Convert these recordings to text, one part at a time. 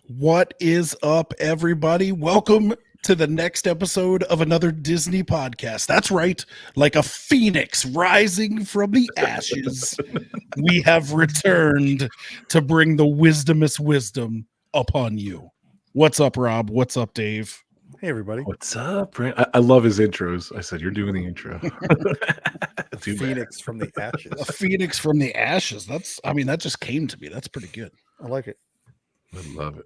What is up, everybody? Welcome to the next episode of another Disney podcast. That's right, like a phoenix rising from the ashes, we have returned to bring the wisdomous wisdom upon you. What's up, Rob? What's up, Dave? Hey, everybody. What's up, Brent? I love his intros. I said, you're doing the intro. Phoenix from the ashes. A phoenix from the ashes. That just came to me. That's pretty good. I like it. I love it.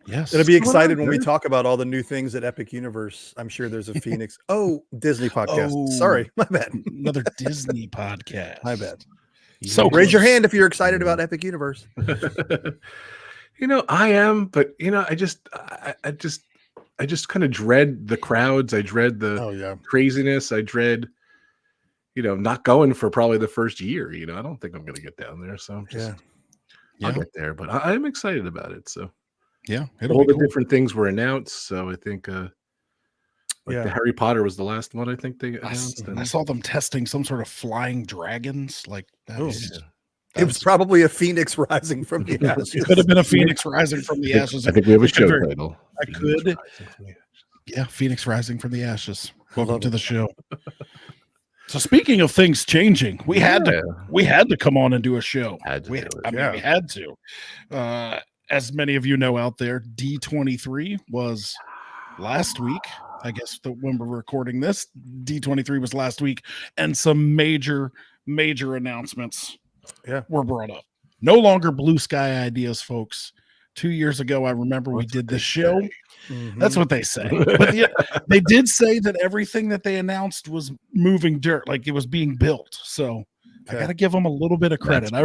Yes. It'll be excited when we talk about all the new things at Epic Universe. I'm sure there's a Phoenix. Disney podcast. Oh. Sorry, my bad. Another Disney podcast. My bad. So Raise your hand if you're excited about Epic Universe. I am, but I just kind of dread the crowds. I dread the craziness. I dread, not going for probably the first year. I don't think I'm going to get down there. So I'm just, I'll get there, but I'm excited about it. So all the different things were announced. So I think, the Harry Potter was the last one. I think they announced. I saw them testing some sort of flying dragons. Like that it was probably a phoenix rising from the ashes. It could have been a phoenix rising from the ashes. I think we have a show title. Phoenix Rising from the Ashes. Welcome to the show. So speaking of things changing, we had to come on and do a show. We had to. As many of you know out there, D23 was last week. I guess when we're recording this, D23 was last week, and some major announcements were brought up. No longer Blue Sky Ideas, folks. 2 years ago, I remember we did this show. Mm-hmm. That's what they say. But they did say that everything that they announced was moving dirt, like it was being built. So I got to give them a little bit of credit. I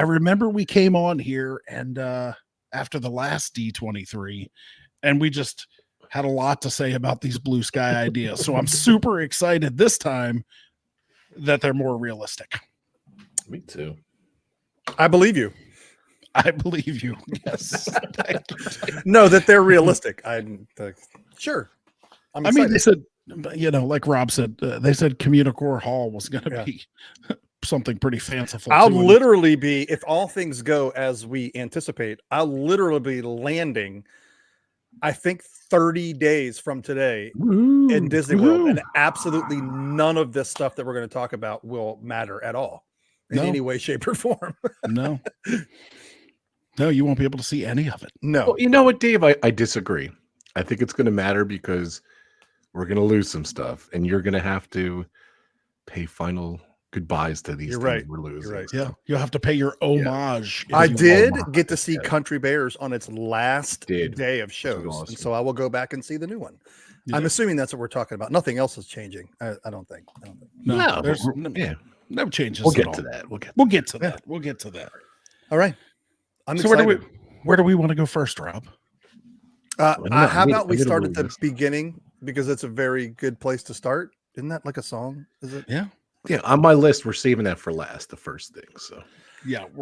remember we came on here and after the last D23, and we just had a lot to say about these Blue Sky Ideas. So I'm super excited this time that they're more realistic. Me too. I believe you. Yes. No, that they're realistic. Sure. They said, like Rob said, they said Communicore Hall was going to be something pretty fanciful. I'll literally be, if all things go as we anticipate, I'll literally be landing, I think 30 days from today in Disney World, and absolutely none of this stuff that we're going to talk about will matter at all in any way, shape, or form. No, you won't be able to see any of it. No. Well, you know what, Dave? I disagree. I think it's going to matter because we're going to lose some stuff, and you're going to have to pay final goodbyes to these things we're losing. Right. Yeah, you'll have to pay your homage. I did get to see Country Bears on its last day of shows, awesome. And so I will go back and see the new one. I'm assuming that's what we're talking about. Nothing else is changing. I don't think. No, there's no changes. We'll get to that. We'll get to that. All right. I'm so excited. Where do we want to go first, Rob? How about we start at the beginning, because it's a very good place to start. Isn't that like a song? Is it? Yeah. On my list, we're saving that for last, the first thing. So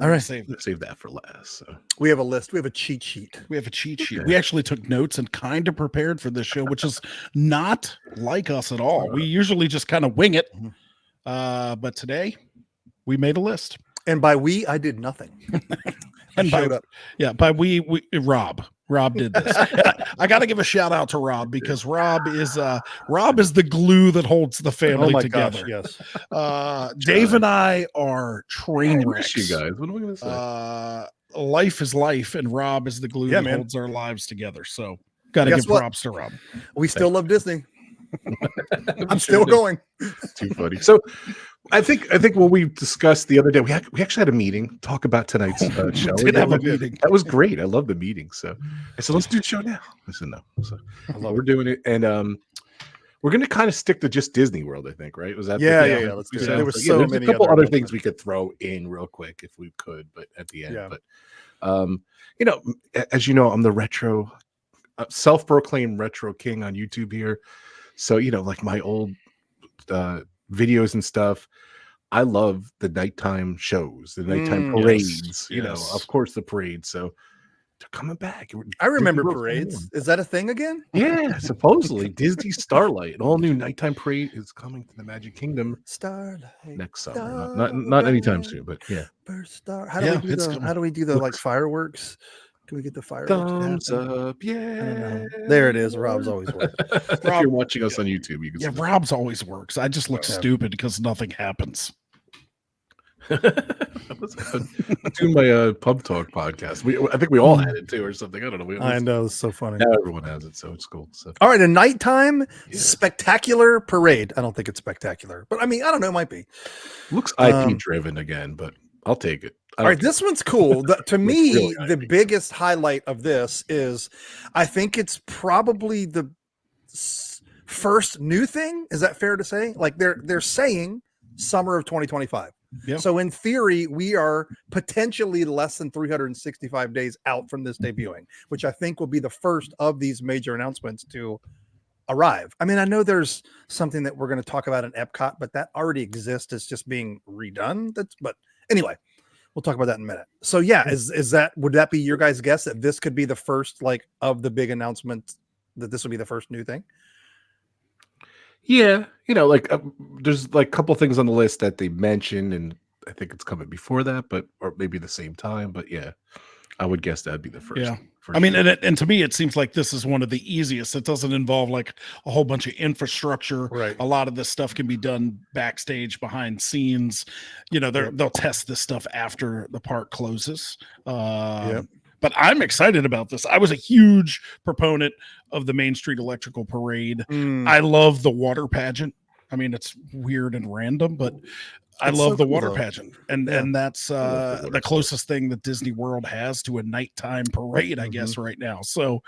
all right, save that for last. So we have a list. We have a cheat sheet. We actually took notes and kind of prepared for this show, which is not like us at all. We usually just kind of wing it. But today we made a list. And by we, I did nothing. And by we Rob did this. I got to give a shout out to Rob, because Rob is the glue that holds the family together. Gosh, yes. Dave and I are train wrecks. You guys, what am I going to say? Life is life, and Rob is the glue that holds our lives together. So got to give props to Rob. We still love Disney. I'm still going. Too funny. So I think what we discussed the other day, we actually had a meeting, talk about tonight's show. We did have a meeting. That was great. I love the meeting. So I said, let's do the show now. I said, no. So we're doing it. And we're going to kind of stick to just Disney World, I think, right? Was that? Yeah. Let's do it. There was so many a couple other things we could throw in real quick if we could, but at the end. Yeah. But, as you know, I'm the retro, self-proclaimed retro king on YouTube here. So, like my old videos and stuff, I love the nighttime shows, the nighttime parades, of course the parade. So they're coming back. I remember parades. Is that a thing again? Yeah, supposedly Disney Starlight, an all new nighttime parade is coming to the Magic Kingdom Starlight next summer. Not anytime soon, but yeah. First star. How do we do the like fireworks? Can we get the fireworks? Thumbs up, yeah. There it is. Rob's always works. If you're watching us on YouTube, you can see Rob's always works. I just look stupid because nothing happens. I'm doing my pub talk podcast. I think we all had it too, or something. I don't know. I know, it's so funny. Now everyone has it, so it's cool. So. All right, a nighttime spectacular parade. I don't think it's spectacular, but I mean, I don't know. It might be. Looks IP driven again, but I'll take it. All right, this one's cool. To me, really the biggest highlight of this is, I think it's probably the first new thing. Is that fair to say? Like they're saying summer of 2025. Yep. So in theory, we are potentially less than 365 days out from this debuting, which I think will be the first of these major announcements to arrive. I mean, I know there's something that we're going to talk about in Epcot, but that already exists. It's just being redone. But anyway, we'll talk about that in a minute. So yeah, would that be your guys' guess that this could be the first of the big announcements, that this will be the first new thing? Yeah, there's a couple things on the list that they mentioned, and I think it's coming before that, or maybe the same time. But yeah, I would guess that'd be the first. Yeah, I mean, and to me, it seems like this is one of the easiest. It doesn't involve a whole bunch of infrastructure. Right. A lot of this stuff can be done backstage, behind scenes. They'll test this stuff after the park closes. But I'm excited about this. I was a huge proponent of the Main Street Electrical Parade. I love the water pageant. I mean, it's weird and random, but I love the water pageant. And that's the closest thing that Disney World has to a nighttime parade, I guess, right now. So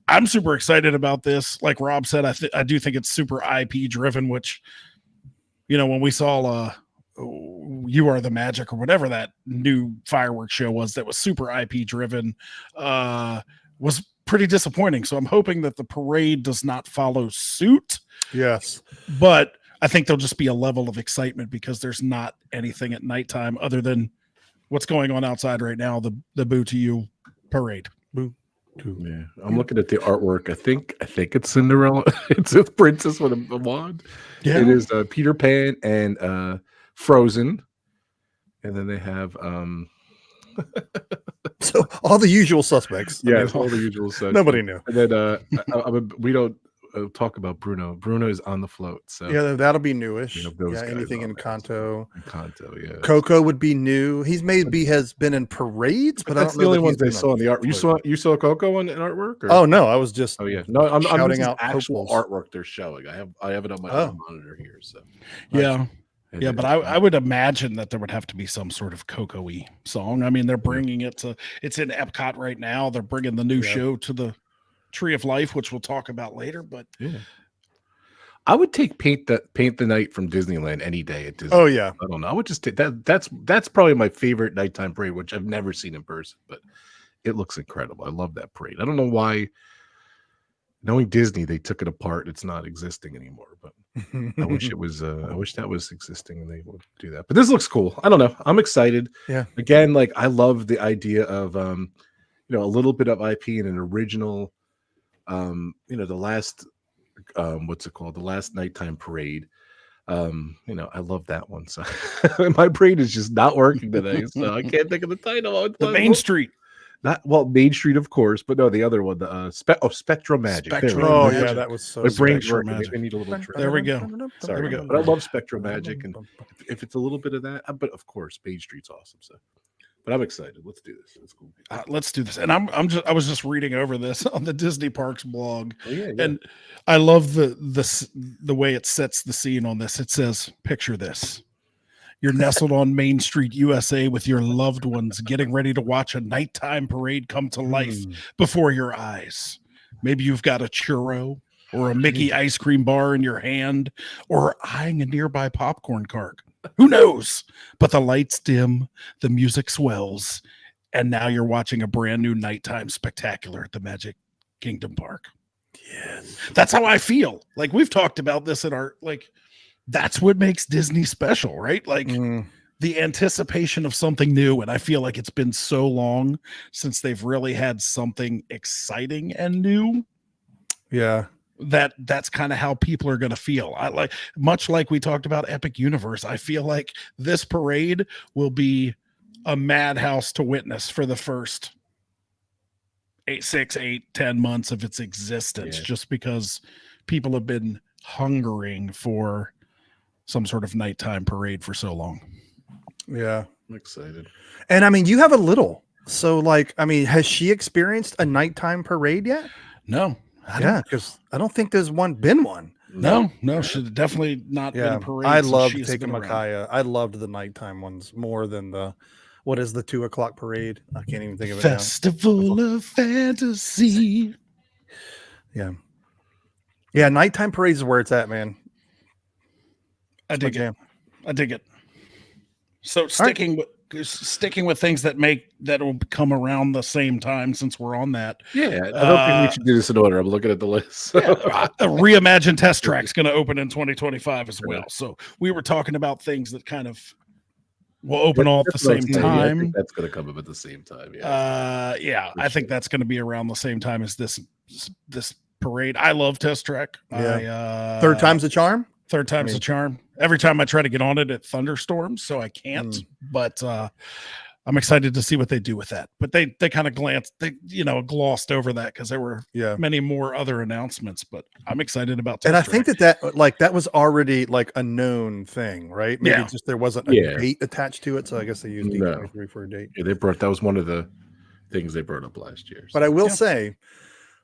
I'm super excited about this. Like Rob said, I do think it's super IP driven, which, when we saw You Are the Magic or whatever that new fireworks show was that was super IP driven, was pretty disappointing. So I'm hoping that the parade does not follow suit. Yes. But I think there'll just be a level of excitement because there's not anything at nighttime other than what's going on outside right now, the Boo to You parade. Boo. Yeah, I'm looking at the artwork. I think it's Cinderella. It's a princess with a wand. Yeah. It is Peter Pan and Frozen, and then they have so all the usual suspects. Yeah, all the usual suspects. Nobody knew. And then we don't talk about Bruno. Bruno is on the float. So yeah, that'll be newish. Anything in Kanto. Kanto, yeah. Coco would be new. He's has been in parades, but that's I don't know the only ones I saw in the art. You saw Coco in artwork? Or? Oh no, I was just. Oh yeah, no, I'm shouting out actual artwork they're showing. I have it on my monitor here. So yeah. Yeah, but I would imagine that there would have to be some sort of Coco-y song. I mean, they're bringing it's in Epcot right now. They're bringing the new show to the Tree of Life, which we'll talk about later. But yeah, I would take Paint the Night from Disneyland any day at Disney. Oh yeah, I don't know. I would just take that. That's probably my favorite nighttime parade, which I've never seen in person, but it looks incredible. I love that parade. I don't know why. Knowing Disney, they took it apart. It's not existing anymore, but I wish it was. I wish that was existing and they would do that. But this looks cool. I don't know. I'm excited. Yeah. Again, I love the idea of a little bit of IP and an original. The last what's it called? The last nighttime parade. I love that one. So my brain is just not working today, so I can't think of the title. The Main Street. Main Street, of course, but no, the other one, the Spectro Magic. Yeah, that was so. My brain's working. I need a little trick. There we go. Sorry, there we go. But I love Spectro Magic, and if it's a little bit of that, but of course, Main Street's awesome. So, but I'm excited. Let's do this. That's cool. Let's do this. And I was just reading over this on the Disney Parks blog, yeah. And I love the way it sets the scene on this. It says, "Picture this." You're nestled on Main Street, USA with your loved ones, getting ready to watch a nighttime parade come to life before your eyes. Maybe you've got a churro or a Mickey ice cream bar in your hand or eyeing a nearby popcorn cart. Who knows? But the lights dim, the music swells, and now you're watching a brand new nighttime spectacular at the Magic Kingdom Park. Yes. That's how I feel. We've talked about this in our, that's what makes Disney special, right? the anticipation of something new. And I feel like it's been so long since they've really had something exciting and new. Yeah. That's kind of how people are going to feel. Much like we talked about Epic Universe, I feel like this parade will be a madhouse to witness for the first 10 months of its existence, just because people have been hungering for some sort of nighttime parade for so long. Yeah. I'm excited. And I mean, you have a little. So like, I mean, has she experienced a nighttime parade yet? No. Because I don't think there's been one. No, should definitely not been a parade. I loved taking Micaiah. I loved the nighttime ones more than what is the 2:00 parade? I can't even think of it now. Festival of Fantasy. Yeah. Yeah, nighttime parades is where it's at, man. I dig it. So sticking with things that will come around the same time, since we're on that. Yeah, I don't think we should do this in order. I'm looking at the list. So. A Reimagine Test Track's going to open in 2025 as well. So we were talking about things that kind of will open all at the same time. I think that's going to come up at the same time. I think that's going to be around the same time as this parade. I love Test Track. Yeah. Third time's a charm. Third time's a charm. Every time I try to get on it thunderstorms, so I can't. But I'm excited to see what they do with that. But they kind of glossed over that because there were many more other announcements. But I'm excited about Test And I Track. think that was already like a known thing, right? Maybe just there wasn't a date attached to it, so I guess they used D23 for a date. Yeah, that was one of the things they brought up last year. So. But I will say,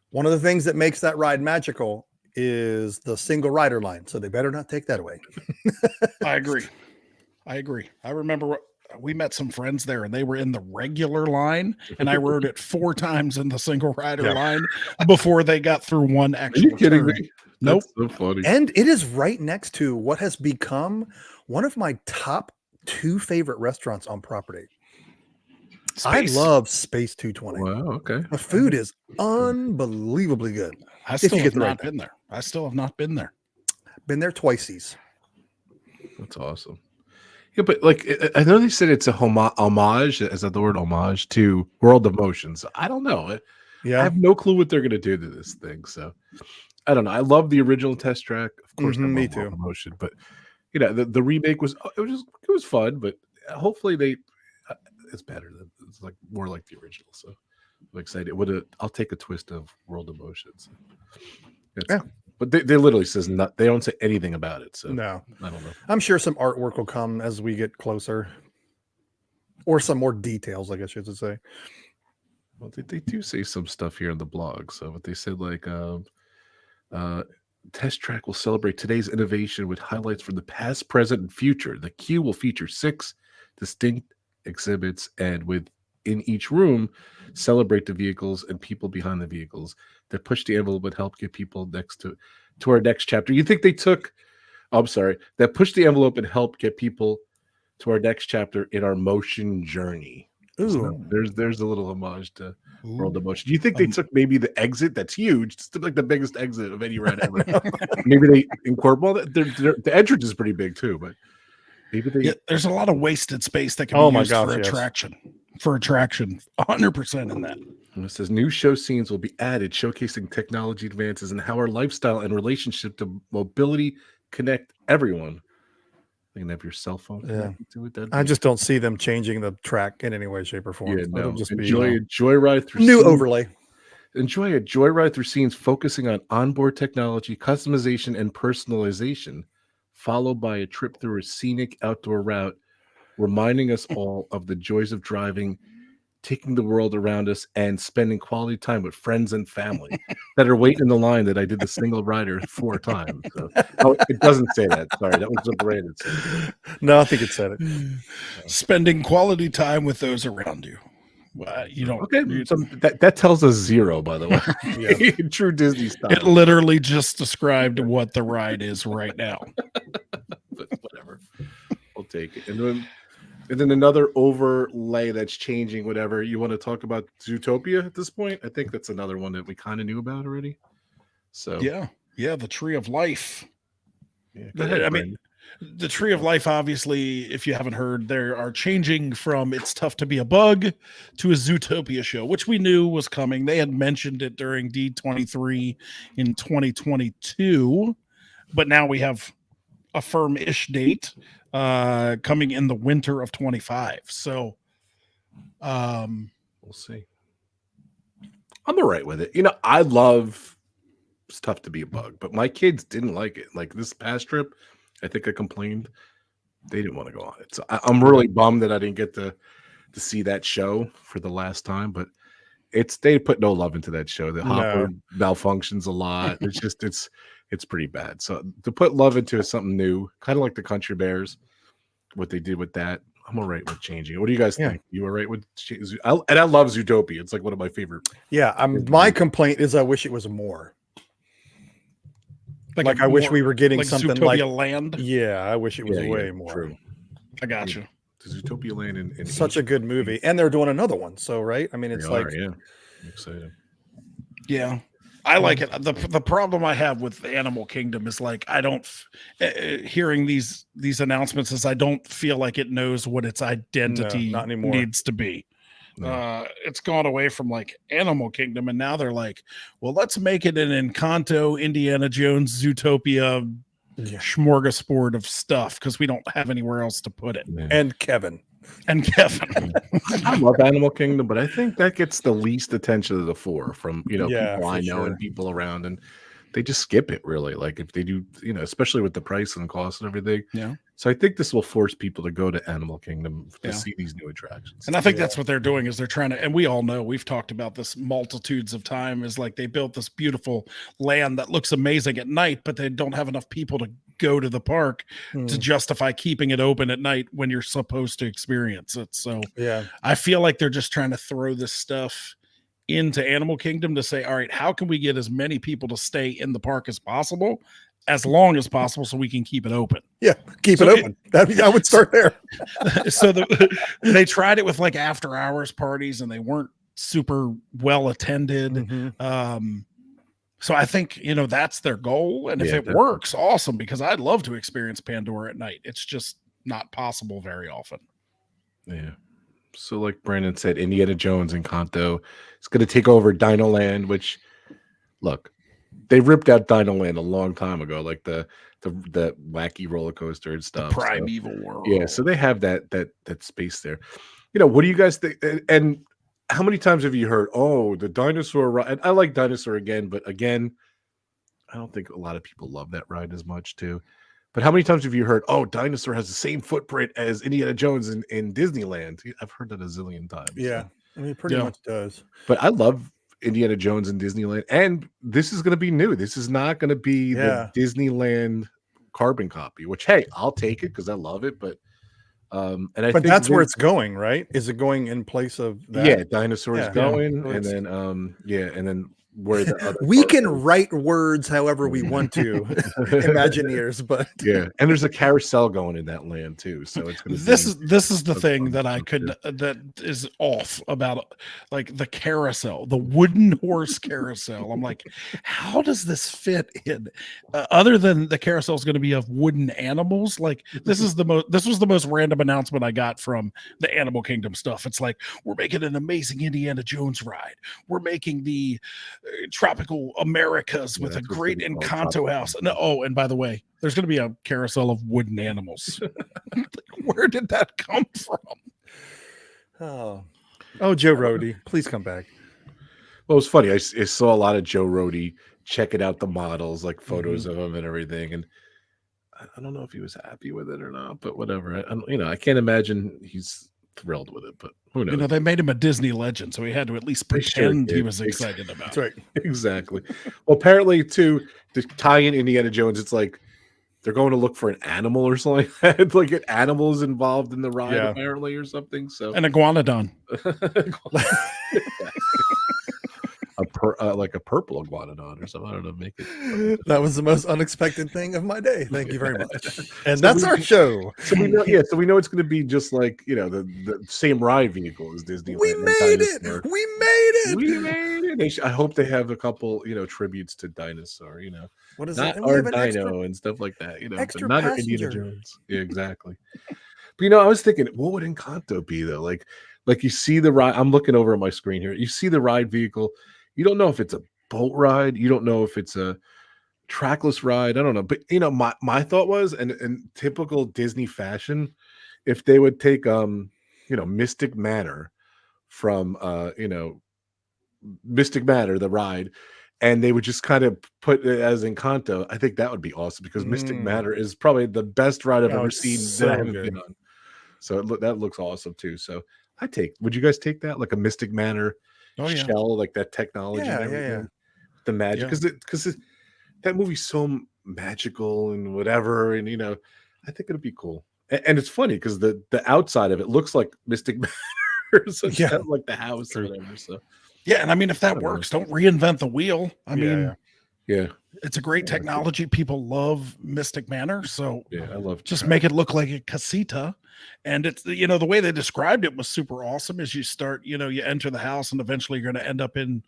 one of the things that makes that ride magical is the single rider line, so they better not take that away. I agree. I remember we met some friends there, and they were in the regular line, and I rode it 4 times in the single rider line before they got through one actual. Are you kidding me? Nope. That's so funny. And it is right next to what has become one of my top 2 favorite restaurants on property. Space. I love Space 220. Wow, okay. The food is unbelievably good. I still have not been there. I still have not been there. Been there twice. That's awesome. Yeah, but like I know they said it's a homage. Is that the word homage to World of Motions? I don't know. I have no clue what they're going to do to this thing. So I don't know. I love the original Test Track, of course. Me too. World of Motion, but the remake was fun. But hopefully it's better. It's like more like the original. So I'm excited. I'll take a twist of World of Motions. But they literally says they don't say anything about it. So no, I don't know. I'm sure some artwork will come as we get closer, or some more details, I guess you should say. Well, they do say some stuff here in the blog. So what they said, like Test Track will celebrate today's innovation with highlights from the past, present, and future. The queue will feature 6 distinct exhibits, and within each room, celebrate the vehicles and people behind the vehicles that push the envelope and help get people next to our next chapter. You think they took? That push the envelope and help get people to our next chapter in our motion journey. Ooh. So there's a little homage to World of Motion. Do you think they took maybe the exit that's huge? It's like the biggest exit of any ride ever. Maybe they incorporate that. The entrance is pretty big too, but maybe they. Yeah, there's a lot of wasted space that can be used for attraction. For attraction, 100% in that. And it says new show scenes will be added, showcasing technology advances and how our lifestyle and relationship to mobility connect everyone. You can have your cell phone connected to it. I just don't see them changing the track in any way, shape, or form. Yeah, no. It'll just Enjoy a joyride through new overlay. Enjoy a joyride through scenes focusing on onboard technology, customization, and personalization, followed by a trip through a scenic outdoor route, reminding us all of the joys of driving, taking the world around us, and spending quality time with friends and family that are waiting in the line that I did the single rider 4 times. So, it doesn't say that. Sorry, that was a branded. No, I think it said it. Spending quality time with those around you. You don't. Okay, so that tells us 0, by the way. True Disney style. It literally just described what the ride is right now. But whatever, I'll take it. And then another overlay that's changing. Whatever you want to talk about, Zootopia at this point. I think that's another one that we kind of knew about already. So yeah, the Tree of Life. Yeah, go ahead, I mean, the Tree of Life, obviously, if you haven't heard, they are changing from It's Tough to Be a Bug to a Zootopia show, which we knew was coming. They had mentioned it during D23 in 2022, but now we have a firm-ish date coming in the winter of 25. So we'll see. I'm all right with it. I love It's Tough to Be a Bug, but my kids didn't like it. Like this past trip, I think I complained they didn't want to go on it. So I'm really bummed that I didn't get to see that show for the last time. But they put no love into that show. The Hopper malfunctions a lot. It's just it's pretty bad. So to put love into something new, kind of like the Country Bears, what they did with that, I'm all right with changing it. What do you guys think? You all right with and I love Zootopia. It's like one of my favorite. Yeah, my complaint is I wish it was more. Like I wish we were getting like something Zootopia like Land. Yeah, I wish it was way more. True. I got you. The Zootopia Land and such a good movie, and they're doing another one. So right, I mean, it's like I'm excited. Yeah, I like it. The problem I have with Animal Kingdom is like I don't hearing these announcements is I don't feel like it knows what its identity not anymore. Needs to be. It's gone away from like Animal Kingdom, and now they're like, well, let's make it an Encanto, Indiana Jones, Zootopia smorgasbord of stuff because we don't have anywhere else to put it. And Kevin. I love Animal Kingdom, but I think that gets the least attention of the four from people I know and people around, and they just skip it really. Like if they do, especially with the price and cost and everything. Yeah. So I think this will force people to go to Animal Kingdom to see these new attractions. And I think that's what they're doing is they're trying to, and we all know, we've talked about this multitudes of time, is like they built this beautiful land that looks amazing at night, but they don't have enough people to go to the park to justify keeping it open at night when you're supposed to experience it. So I feel like they're just trying to throw this stuff into Animal Kingdom to say, all right, how can we get as many people to stay in the park as possible, as long as possible, so we can keep it open. Yeah, keep it open. I would start there. So they tried it with like after hours parties, and they weren't super well attended. So I think that's their goal, and if it works, awesome. Because I'd love to experience Pandora at night. It's just not possible very often. Yeah. So like Brandon said, Indiana Jones and Encanto is going to take over Dino Land, which, look, they ripped out Dino Land a long time ago, like the wacky roller coaster and stuff. The primeval world. Yeah, so they have that space there. What do you guys think? And how many times have you heard, the dinosaur ride? And I like Dinosaur again, but again, I don't think a lot of people love that ride as much too. But how many times have you heard, Dinosaur has the same footprint as Indiana Jones in Disneyland? I've heard that a zillion times. Yeah, so. I mean, it pretty much does. But I love Indiana Jones in Disneyland, and this is going to be new. This is not going to be the Disneyland carbon copy, which, hey, I'll take it because I love it. But and I think that's where it's going, right? Is it going in place of that? Yeah, Dinosaur's going, and then and then where the other we can write words however we want to, Imagineers, but and there's a carousel going in that land too, so it's going to. This is the thing that I could that is off about, like the carousel, the wooden horse carousel. I'm like, how does this fit in? Other than the carousel is going to be of wooden animals, like this was the most random announcement I got from the Animal Kingdom stuff. It's like, we're making an amazing Indiana Jones ride. We're making the tropical Americas with a great Encanto house. And by the way, there's going to be a carousel of wooden animals. Where did that come from? Joe Rohde, please come back. Well, it's funny. I saw a lot of Joe Rohde checking out the models, like photos of him and everything, and I don't know if he was happy with it or not, but whatever. I can't imagine he's thrilled with it, but who knows? They made him a Disney legend, so he had to at least pretend he was excited about it. That's right. Exactly. Well, apparently to tie in Indiana Jones, it's like they're going to look for an animal or something like that. Like an animal is involved in the ride, apparently, or something. So an iguanodon. like a purple iguanodon or something. I don't know. Make it. That was the most unexpected thing of my day. Thank you very much. And so that's our show. So we know, so we know it's going to be just like the same ride vehicle as Disney. We made it. We made it. We made it. I hope they have a couple, tributes to Dinosaur. What is not it? our Dino and stuff like that. Extra but not our Indiana Jones. Yeah, exactly. But I was thinking, what would Encanto be though? Like you see the ride. I'm looking over at my screen here. You see the ride vehicle. You don't know if it's a boat ride. You don't know if it's a trackless ride. I don't know. But my thought was, and in typical Disney fashion, if they would take Mystic Manor from Mystic Manor, the ride, and they would just kind of put it as Encanto, I think that would be awesome because Mystic Manor is probably the best ride I've ever seen that I haven't been on. So that looks awesome too. So would you guys take that, like a Mystic Manor shell, like that technology and everything? The magic, because that movie's so magical and whatever, and I think it'll be cool. And it's funny because the outside of it looks like Mystic Manor, so it's kind of like the house or whatever. So and I mean, if that works, don't reinvent the wheel. I mean, it's a great technology. People love Mystic Manor, so I love just make it look like a casita. And it's the way they described it was super awesome. As you start, you enter the house, and eventually you're going to end up in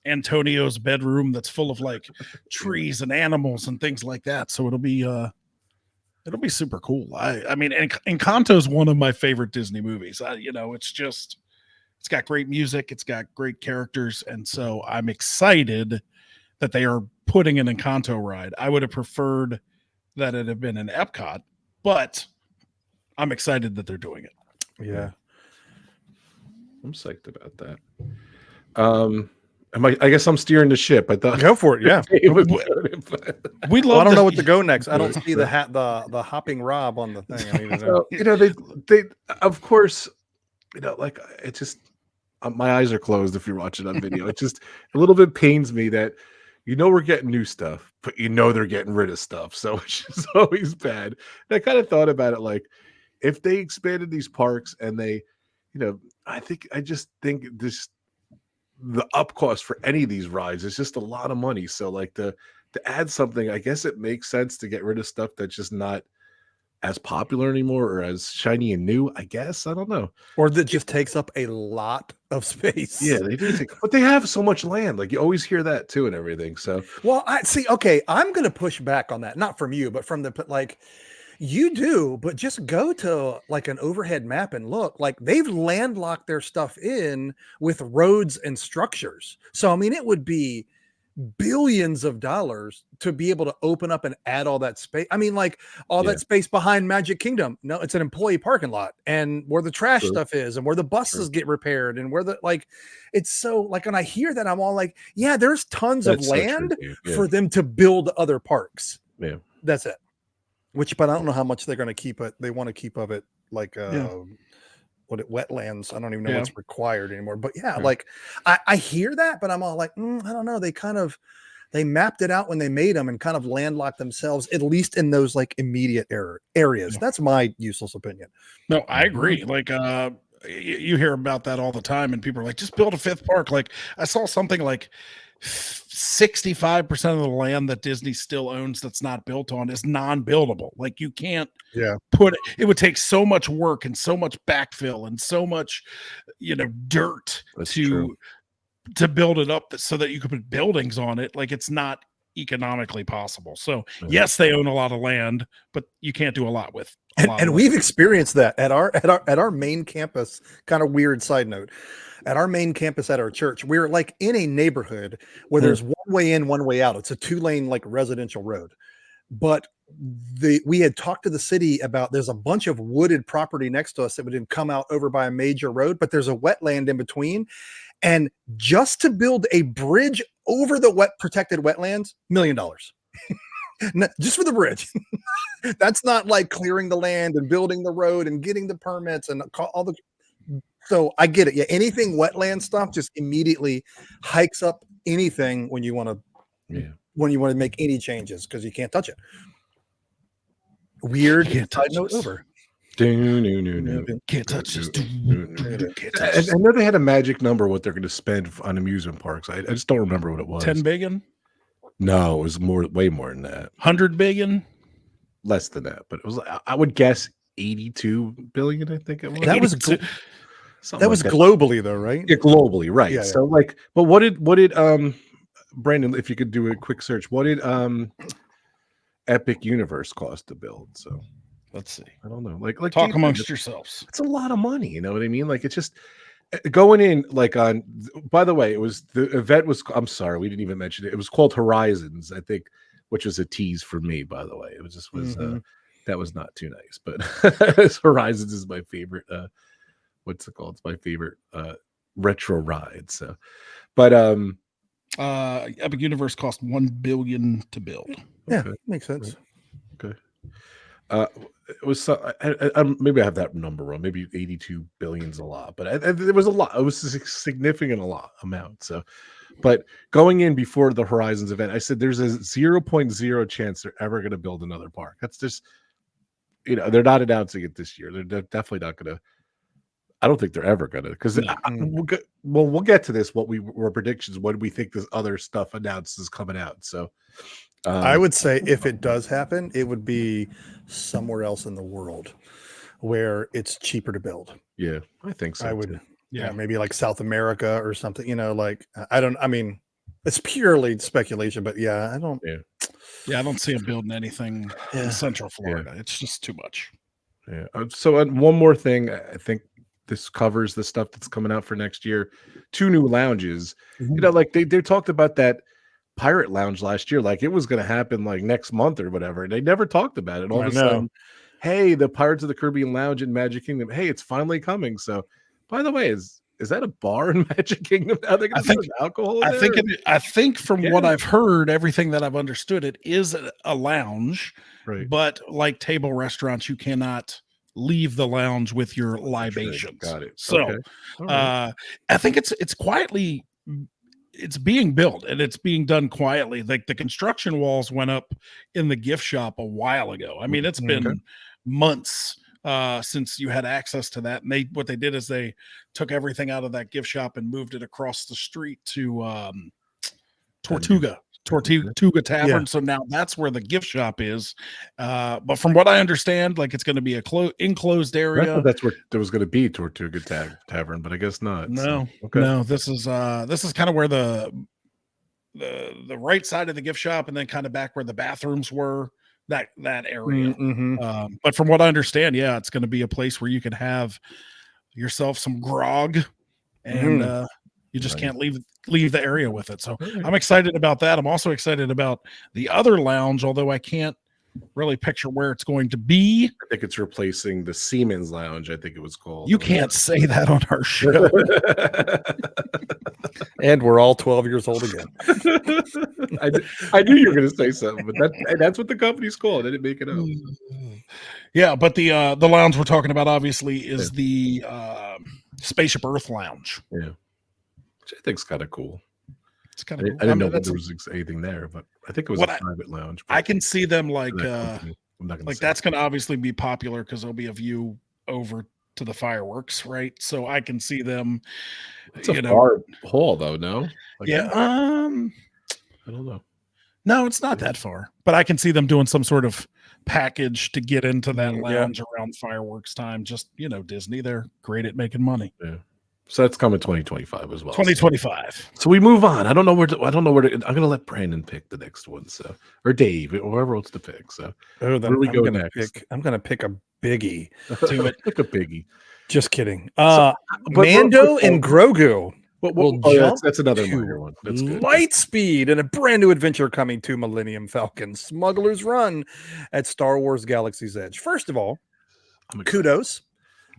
Antonio's bedroom that's full of like trees and animals and things like that. So it'll be super cool. I mean, Encanto is one of my favorite Disney movies. It's got great music, it's got great characters, and so I'm excited that they are putting an Encanto ride. I would have preferred that it had been an Epcot, but I'm excited that they're doing it. Yeah. I'm psyched about that. I guess I'm steering the ship. I thought go for it. Yeah. We'd love I don't know what to go next. I don't see the hopping Rob on the thing. I mean, so, they of course, like it just my eyes are closed if you're watching on video. It just a little bit pains me that we're getting new stuff, but they're getting rid of stuff. So which is always bad. And I kind of thought about it like if they expanded these parks and they, I just think the up cost for any of these rides is just a lot of money. So like to add something, I guess it makes sense to get rid of stuff that's just not as popular anymore or as shiny and new, I guess. I don't know. Or that just takes up a lot of space. Yeah, they do but they have so much land. Like you always hear that too and everything. So well, I see. Okay, I'm gonna push back on that. Not from you, but from you do, but just go to like an overhead map and look. Like they've landlocked their stuff in with roads and structures. So I mean, it would be billions of dollars to be able to open up and add all that space. I mean, like that space behind Magic Kingdom. No, it's an employee parking lot, and where the trash stuff is, and where the buses get repaired, and where it's so like when I hear that, I'm all like, yeah, there's tons of land for them to build other parks. Yeah, that's it. But I don't know how much they're going to keep it. They want to keep of it like wetlands. I don't even know what's required anymore. But like I hear that, but I'm all like, I don't know. They mapped it out when they made them and kind of landlocked themselves, at least in those like immediate areas. Yeah. That's my useless opinion. No, I agree. Like you hear about that all the time, and people are like, just build a fifth park. Like I saw something like 65% of the land that Disney still owns that's not built on is non-buildable. Like you can't put it would take so much work and so much backfill and so much dirt to build it up so that you could put buildings on it. Like it's not economically possible. So yes, they own a lot of land, but you can't do a lot with and we've experienced that at our main campus. Kind of weird side note. At our main campus at our church, we're like in a neighborhood where there's one way in, one way out. It's a 2-lane like residential road. But we had talked to the city about there's a bunch of wooded property next to us that would come out over by a major road, but there's a wetland in between. And just to build a bridge over the protected wetlands, $1 million. Just for the bridge. That's not like clearing the land and building the road and getting the permits and all the. So I get it. Yeah, anything wetland stuff just immediately hikes up anything when you want to make any changes because you can't touch it. Weird side note over. Can't touch this. I know they had a magic number what they're going to spend on amusement parks. I just don't remember what it was. 10 billion? No, it was way more than that. 100 billion? Less than that, but it was. I would guess 82 billion. I think it was. That was globally though, right? Yeah, globally, right? Yeah, so like, but what did Brandon? If you could do a quick search, what did Epic Universe cost to build? So let's see. I don't know. Like talk amongst yourselves. It's a lot of money. You know what I mean? Like it's just going in. Like on. By the way, it was the event was. I'm sorry, we didn't even mention it. It was called Horizons, I think, which was a tease for me. By the way, it was just that was not too nice. But Horizons is my favorite. What's it called? It's my favorite retro ride. So, but Epic Universe cost $1 billion to build. Yeah, makes sense. Okay. It was maybe I have that number wrong. Maybe 82 billion is a lot, but there was a lot. It was a significant amount. So, but going in before the Horizons event, I said there's a 0.0 chance they're ever going to build another park. That's just, they're not announcing it this year. They're definitely not going to. I don't think they're ever going to, because we'll get to this. What were predictions? What do we think this other stuff announced is coming out? So. I would say if it does happen, it would be somewhere else in the world where it's cheaper to build. Yeah, I think so. I would, maybe like South America or something. I mean, it's purely speculation, but I don't. Yeah, I don't see them building anything in Central Florida. Yeah. It's just too much. Yeah. So one more thing, I think this covers the stuff that's coming out for next year. 2 new lounges. Mm-hmm. Like they talked about that Pirate Lounge last year, like it was going to happen like next month or whatever. They never talked about it. All of a sudden, hey, the Pirates of the Caribbean Lounge in Magic Kingdom. Hey, it's finally coming. So, by the way, is that a bar in Magic Kingdom? Are they going to put alcohol in there? I think from what I've heard, everything that I've understood, it is a lounge, right? But like table restaurants, you cannot leave the lounge with your libations. Got it. So, right. I think it's quietly. It's being built and it's being done quietly. Like the construction walls went up in the gift shop a while ago. I mean, it's been months since you had access to that. And what they did is they took everything out of that gift shop and moved it across the street to Tortuga Tavern. Yeah. So now that's where the gift shop is. But from what I understand, like it's going to be a enclosed area. That's where there was going to be Tortuga Tavern, but I guess not. No, no. This is kind of where the right side of the gift shop, and then kind of back where the bathrooms were. That area. Mm-hmm. But from what I understand, it's going to be a place where you can have yourself some grog, and you just can't leave the area with it. So I'm excited about that. I'm also excited about the other lounge, although I can't really picture where it's going to be. I think it's replacing the Siemens Lounge, I think it was called. You can't say that on our show. And we're all 12 years old again. I knew you were going to say something, but that's what the company's called. I didn't make it up. Yeah, but the lounge we're talking about obviously is the Spaceship Earth Lounge. Yeah. Which I think is kind of cool. It's kind of cool. I didn't know there was anything there, but I think it was a private lounge. I can see them like that's going to obviously be popular because there'll be a view over to the fireworks, right? So I can see them. It's a far haul, though. No, I don't know. No, it's not that far, but I can see them doing some sort of package to get into that lounge around fireworks time. Just Disney, they're great at making money. Yeah. So that's coming 2025 as well. 2025. So we move on. I don't know where to. I'm gonna let Brandon pick the next one. So, or Dave, or whoever wants to pick. So, where do we go next? I'm gonna pick a biggie. Pick a biggie. Just kidding. Mando and Grogu. That's another minor one. That's good. Lightspeed and a brand new adventure coming to Millennium Falcon Smuggler's Run at Star Wars Galaxy's Edge. First of all, kudos.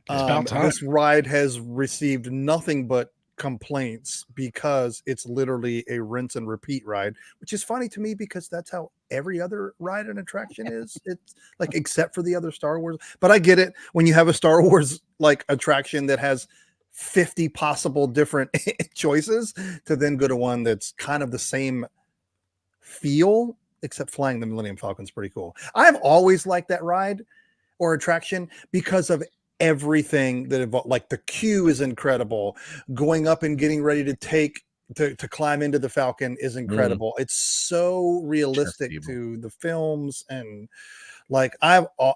This ride has received nothing but complaints because it's literally a rinse and repeat ride, which is funny to me because that's how every other ride and attraction is. It's like, except for the other Star Wars, but I get it when you have a Star Wars like attraction that has 50 possible different choices to then go to one that's kind of the same feel, except flying the Millennium Falcon is pretty cool. I've always liked that ride. or attraction because of everything that involved. Like the queue is incredible. Going up and getting ready to climb into the Falcon is incredible. It's so realistic to the films, and like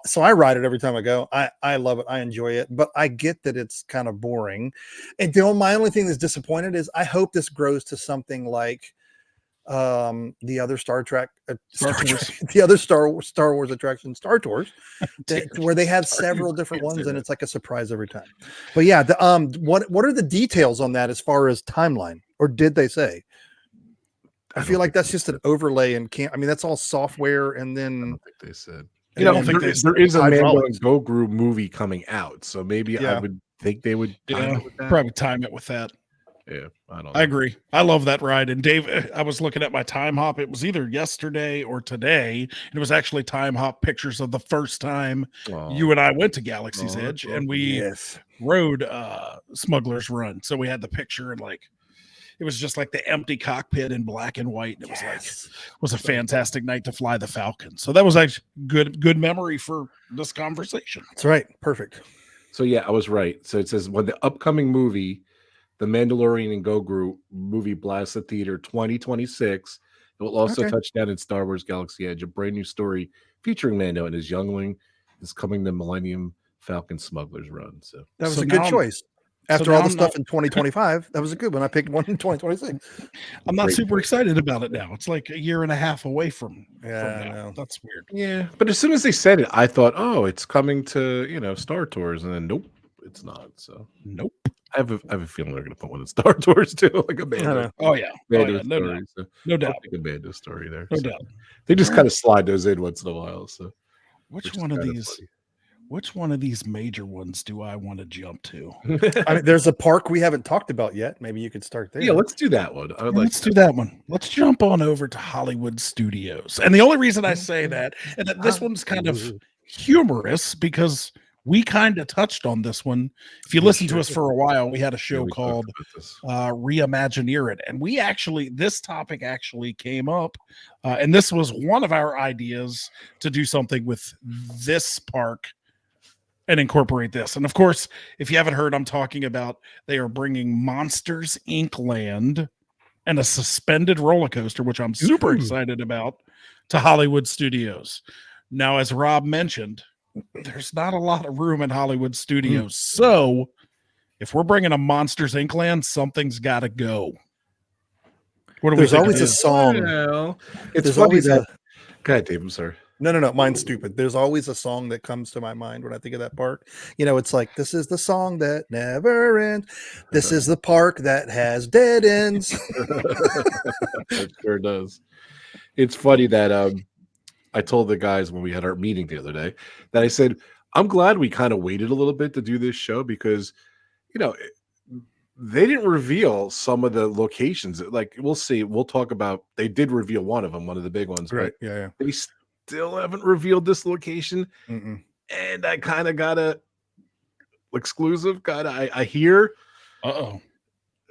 so I ride it every time I go. I love it. I enjoy it, but I get that it's kind of boring. And my only thing that's disappointed is I hope this grows to something like the other the other Star Wars attraction, Star Tours, where they have several different ones, and it's like a surprise every time. But yeah, what are the details on that as far as timeline, or did they say? I feel like that's just an overlay, and that's all software, and then I don't think they said. There is a Mando and Grogu movie coming out, so maybe I would think they would probably time it with that. Yeah, I don't know. I agree. I love that ride. And Dave, I was looking at my time hop. It was either yesterday or today. And it was actually time hop pictures of the first time you and I went to Galaxy's Edge, and we rode Smuggler's Run. So we had the picture, and like it was just like the empty cockpit in black and white. And it was a fantastic night to fly the Falcon. So that was actually good memory for this conversation. That's right. Perfect. So yeah, I was right. So it says when the upcoming movie, The Mandalorian and Grogu movie, blasts the theater 2026. It will also touch down in Star Wars Galaxy Edge. A brand new story featuring Mando and his youngling is coming to Millennium Falcon Smuggler's Run. So that was a good choice. After all the stuff in 2025, that was a good one. I picked one in 2026. I'm not super excited about it now. It's like a year and a half away from now. That's weird. Yeah, but as soon as they said it, I thought, oh, it's coming to Star Tours, and then nope, it's not. So nope. I have a feeling they're going to put one in Star Tours too, like a Mando. Oh yeah, Mando no story. doubt. So No doubt. a Mando story there. No doubt. They just kind of slide those in once in a while. So which one of these major ones do I want to jump to? There's a park we haven't talked about yet. Maybe you could start there. Yeah, let's do that one. Let's do that one. Let's jump on over to Hollywood Studios. And the only reason I say that, and that this one's kind of humorous because we kind of touched on this one. If you listen to us for a while, we had a show called Reimagineer It. And this topic actually came up. And this was one of our ideas to do something with this park and incorporate this. And of course, if you haven't heard, I'm talking about they are bringing Monsters Inc. Land and a suspended roller coaster, which I'm super excited about, to Hollywood Studios. Now, as Rob mentioned, there's not a lot of room in Hollywood Studios. So if we're bringing a Monsters Inc. Land, something's got to go. There's always a song. Well, it's funny that. Go ahead, Dave. I'm sorry. No. Mine's stupid. There's always a song that comes to my mind when I think of that park. It's like, this is the song that never ends. This is the park that has dead ends. It sure does. It's funny that I told the guys when we had our meeting the other day that I said, I'm glad we kind of waited a little bit to do this show because, they didn't reveal some of the locations. Like, we'll see. We'll talk about, they did reveal one of them, one of the big ones. Right. Yeah. They still haven't revealed this location. And I kind of got a exclusive. I hear. Uh-oh.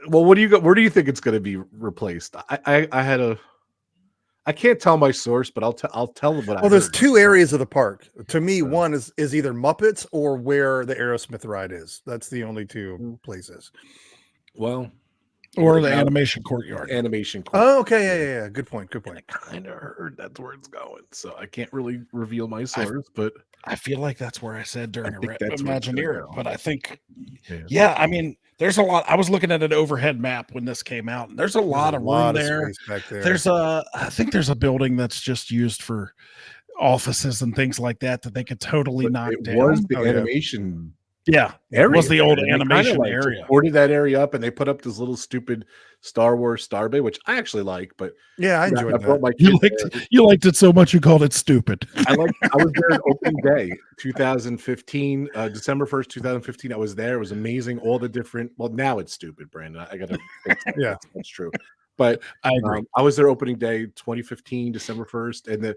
Well, what do you got? Where do you think it's going to be replaced? I can't tell my source, but I'll tell them what. Well, there's two areas of the park. To me, one is either Muppets or where the Aerosmith ride is. That's the only two places. Well, or the animation courtyard. Oh, okay, yeah. Good point. I kind of heard that's where it's going, so I can't really reveal my source, but I feel like that's where I said during Imagineer it. But I think, there's a lot. I was looking at an overhead map when this came out, and there's a lot of room there. Back there. I think there's a building that's just used for offices and things like that they could totally knock down. It was the animation. Yeah, it was the old animation area. Supported that area up, and they put up this little stupid Star Wars Starbase, which I actually like. But yeah, I enjoyed that. You liked it so much you called it stupid. I was there on opening day, 2015, December 1st, 2015. I was there. It was amazing. All the different. Well, now it's stupid, Brandon. I gotta. Yeah, that's true. But I agree. I was there opening day, 2015, December 1st, and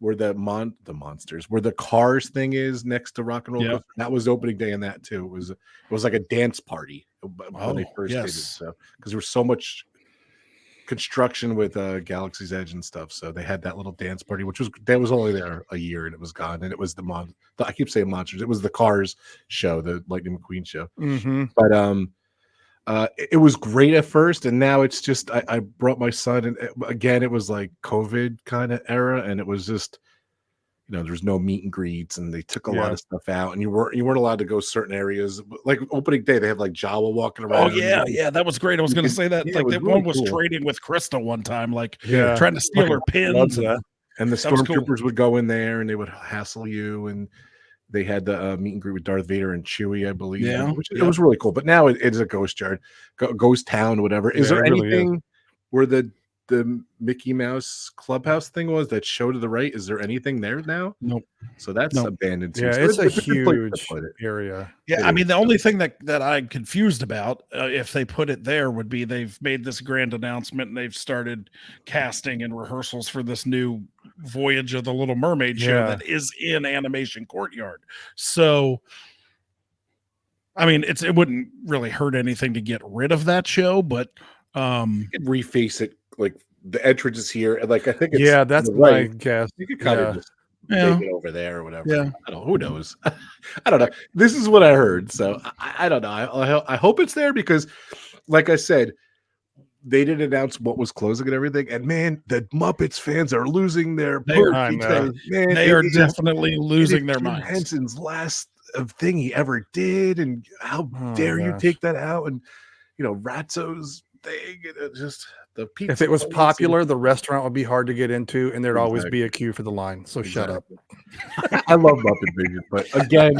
where the monsters, where the Cars thing is next to Rock and Roll. Yep. That was opening day in that too. It was like a dance party when they first did it. So because there was so much construction with Galaxy's Edge and stuff. So they had that little dance party, which was only there a year and it was gone. And it was I keep saying monsters. It was the Cars show, the Lightning McQueen show. Mm-hmm. But it was great at first, and now it's just I brought my son, and again it was like COVID kind of era, and it was just there's no meet and greets, and they took a lot of stuff out, and you weren't allowed to go certain areas. Like opening day, they have like Jawa walking around. Oh yeah, that was great. I was going to say that. Like that really one was cool. Trading with Krista one time, like trying to steal her pins. And the stormtroopers would go in there, and they would hassle you, and they had the meet and greet with Darth Vader and Chewie, I believe. Yeah, it was really cool. But now it's a ghost yard, ghost town, whatever. Is there anything where the Mickey Mouse clubhouse thing was that show to the right? Is there anything there now? Nope. So that's abandoned too. Yeah, so it's a huge area. Yeah, I mean, the only thing that I'm confused about, if they put it there, would be they've made this grand announcement and they've started casting and rehearsals for this new Voyage of the Little Mermaid show that is in Animation Courtyard. So, I mean, it wouldn't really hurt anything to get rid of that show, but you could reface it. Like the entrance is here, and like I think it's that's my guess. You could kind of just take it over there or whatever. Yeah, I don't know. Who knows? I don't know. This is what I heard, so I don't know. I hope it's there because, like I said, they didn't announce what was closing and everything. And man, the Muppets fans are losing their mind. They are definitely losing their minds. Henson's last thing he ever did, and how dare you take that out? And Ratzo's thing, and just. If it was popular, the restaurant would be hard to get into, and there'd always be a queue for the line. So shut up. I love Muppet Vision, but again,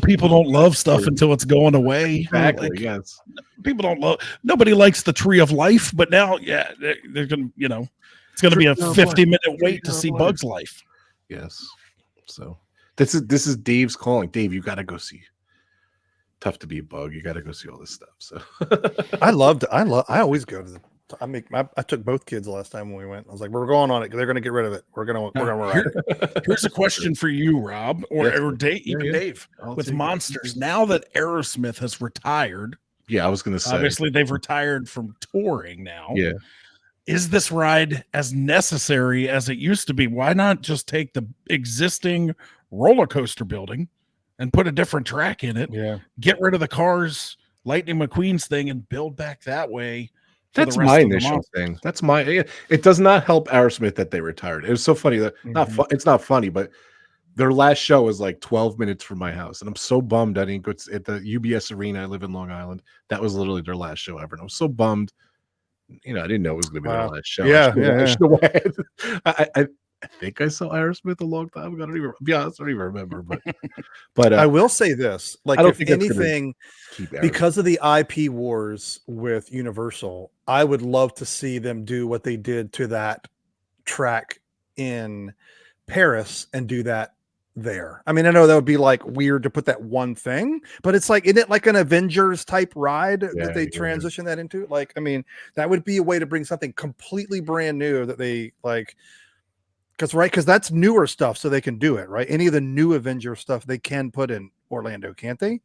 people don't love stuff until it's going away. Exactly. Yes. People don't love. Nobody likes the Tree of Life, but now, they're gonna. It's gonna be a 50-minute wait to see Bug's Life. Yes. So this is Dave's calling. Dave, you got to go see. Tough to be a Bug. You got to go see all this stuff. So I always go to the. I took both kids last time when we went. I was like, we're going on it. They're going to get rid of it. We're going to ride it. Here's a question for you, Rob, or Dave, Dave, with Monsters. Now that Aerosmith has retired. Yeah, I was going to say. Obviously, they've retired from touring now. Yeah. Is this ride as necessary as it used to be? Why not just take the existing roller coaster building and put a different track in it? Yeah. Get rid of the Cars, Lightning McQueen's thing, and build back that way. That's my initial thing. That's it does not help Aerosmith that they retired. It was so funny that it's not funny, but their last show was like 12 minutes from my house. And I'm so bummed I didn't go at the UBS Arena. I live in Long Island. That was literally their last show ever. And I was so bummed. I didn't know it was going to be their last show. I think I saw Aerosmith a long time ago. I don't even remember. But I will say this: like, if anything, because of the IP wars with Universal, I would love to see them do what they did to that track in Paris and do that there. I mean, I know that would be like weird to put that one thing, but it's like, isn't it like an Avengers type ride that they transition that into? Like, I mean, that would be a way to bring something completely brand new that they like. Because that's newer stuff, so they can do it, right? Any of the new Avenger stuff they can put in Orlando, can't they?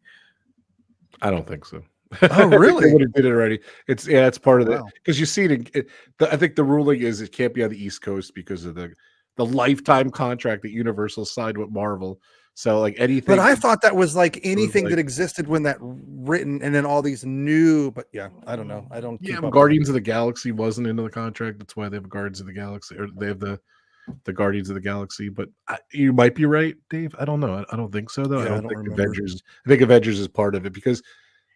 I don't think so. Oh, really? They would have did it already. It's part of it because you see it. I think the ruling is it can't be on the East Coast because of the lifetime contract that Universal signed with Marvel. So like anything. But I thought that was like anything that existed when that written, and then all these new. But yeah, I don't know. I don't. Yeah, Guardians of the Galaxy wasn't into the contract. That's why they have Guardians of the Galaxy, or they have the Guardians of the Galaxy. But you might be right, Dave. I don't know. I don't think so though. Yeah, I don't think Avengers. I think Avengers is part of it because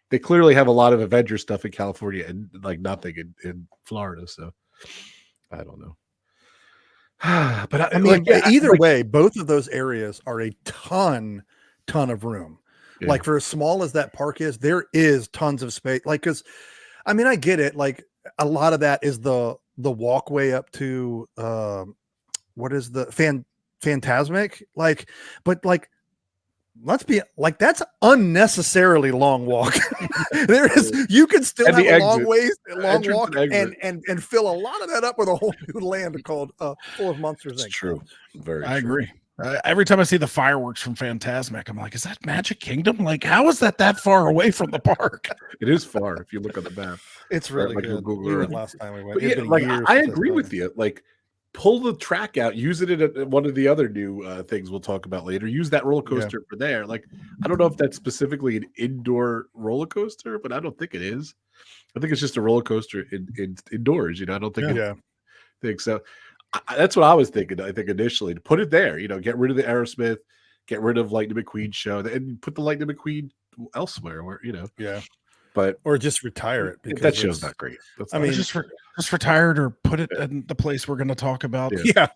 they clearly have a lot of Avengers stuff in California and like nothing in Florida. So I don't know. But I mean, either way, both of those areas are a ton of room. Yeah. Like for as small as that park is, there is tons of space. Like, because I mean, I get it. Like a lot of that is the walkway up to what is the Phantasmic? Like, but like, let's be like, that's unnecessarily long walk. There is, you can still have a long walk and fill a lot of that up with a whole new land called full of Monsters Inc. True. I agree. Every time I see the fireworks from Fantasmic, I'm like, is that Magic Kingdom? Like, how is that far away from the park? It is far if you look on the map. It's really good. We went last time we went. But yeah, like I agree with you. Like, pull the track out, use it at one of the other new things we'll talk about later. Use that roller coaster for there. Like, I don't know if that's specifically an indoor roller coaster, but I don't think it is. I think it's just a roller coaster indoors. You know, I don't think. Think so. That's what I was thinking. I think initially to put it there. You know, get rid of the Aerosmith, get rid of Lightning McQueen show, and put the Lightning McQueen elsewhere. Where but or just retire it because that show's not great. I mean, just retired or put it in the place we're going to talk about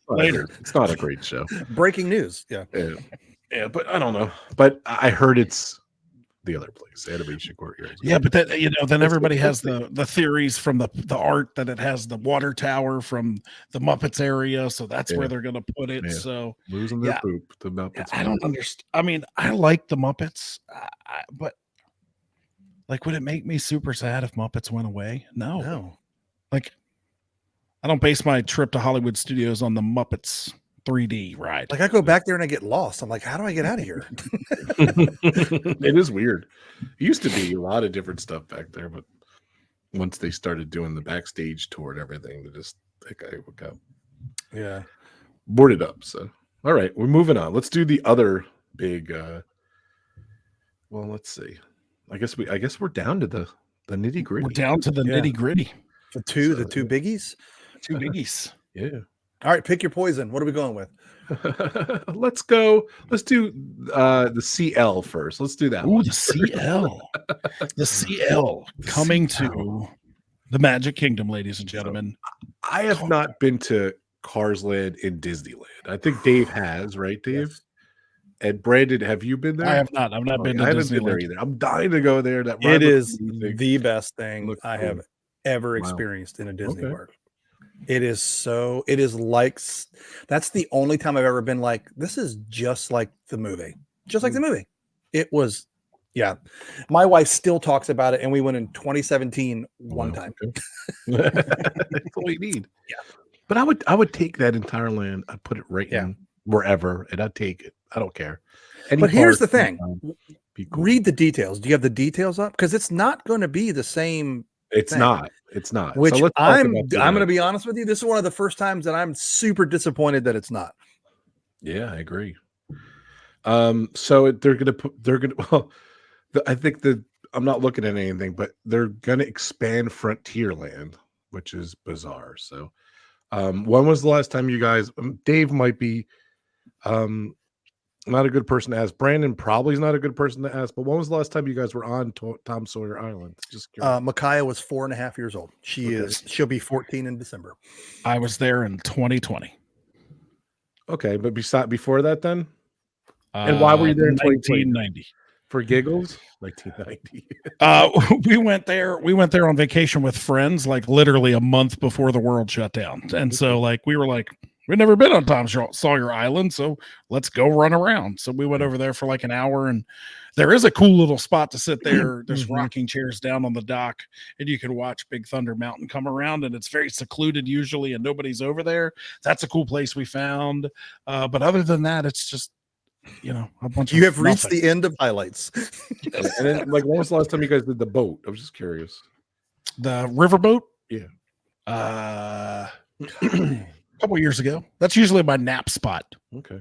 later. It's not a great show. Breaking news. Yeah, but I don't know. But I heard it's the other place, Animation Courtyard. Yeah, but that then everybody has the theories from the art that it has the water tower from the Muppets area, so that's where they're going to put it. So losing their poop. The Muppets. I don't understand. I mean, I like the Muppets, but like, would it make me super sad if Muppets went away? No. Like, I don't base my trip to Hollywood Studios on the Muppets 3D ride. Like, I go back there and I get lost. I'm like, how do I get out of here? It is weird. It used to be a lot of different stuff back there, but once they started doing the backstage tour and everything, that guy would go. Yeah. Boarded up. So, all right, we're moving on. Let's do the other big. Well, let's see. I guess we're down to the nitty gritty. We're down to the nitty gritty. The two biggies. Two biggies. Yeah. All right, pick your poison. What are we going with? Let's go. Let's do the CL first. Let's do that. Ooh, the CL. The CL coming to the Magic Kingdom, ladies and gentlemen. I have not been to Cars Land in Disneyland. I think Dave has, right, Dave? Yes. And Brandon, have you been there? I have not. I've not been to Disneyland there either. I'm dying to go there. It is the best thing I have ever experienced in a Disney park. It is like, that's the only time I've ever been like, this is just like the movie. Just like the movie. It was, my wife still talks about it, and we went in 2017 one time. That's all you need. Yeah. But I would take that entire land. I'd put it right in wherever, and I'd take it. I don't care. But here's the thing. Cool. Read the details. Do you have the details up? Because it's not going to be the same. It's not. Which so I'm going to be honest with you. This is one of the first times that I'm super disappointed that it's not. Yeah, I agree. So I think I'm not looking at anything, but they're going to expand Frontierland, which is bizarre. So, when was the last time you guys? Dave might be, not a good person to ask. Brandon probably is not a good person to ask. But when was the last time you guys were on Tom Sawyer Island? Just Micaiah was 4.5 years old. She'll be 14 in December. I was there in 2020. Okay, but before that, then, and why were you there in 1990? For giggles? 1990. We went there on vacation with friends, like literally a month before the world shut down, and so like we were like, we've never been on Tom Sawyer Island, so let's go run around. So we went over there for like an hour, and there is a cool little spot to sit there. There's rocking chairs down on the dock, and you can watch Big Thunder Mountain come around, and it's very secluded usually, and nobody's over there. That's a cool place we found. But other than that, it's just, a bunch of You have reached the end of highlights. Yes. And then, like, when was the last time you guys did the boat? I was just curious. The riverboat? Yeah. Couple years ago. That's usually my nap spot. Okay.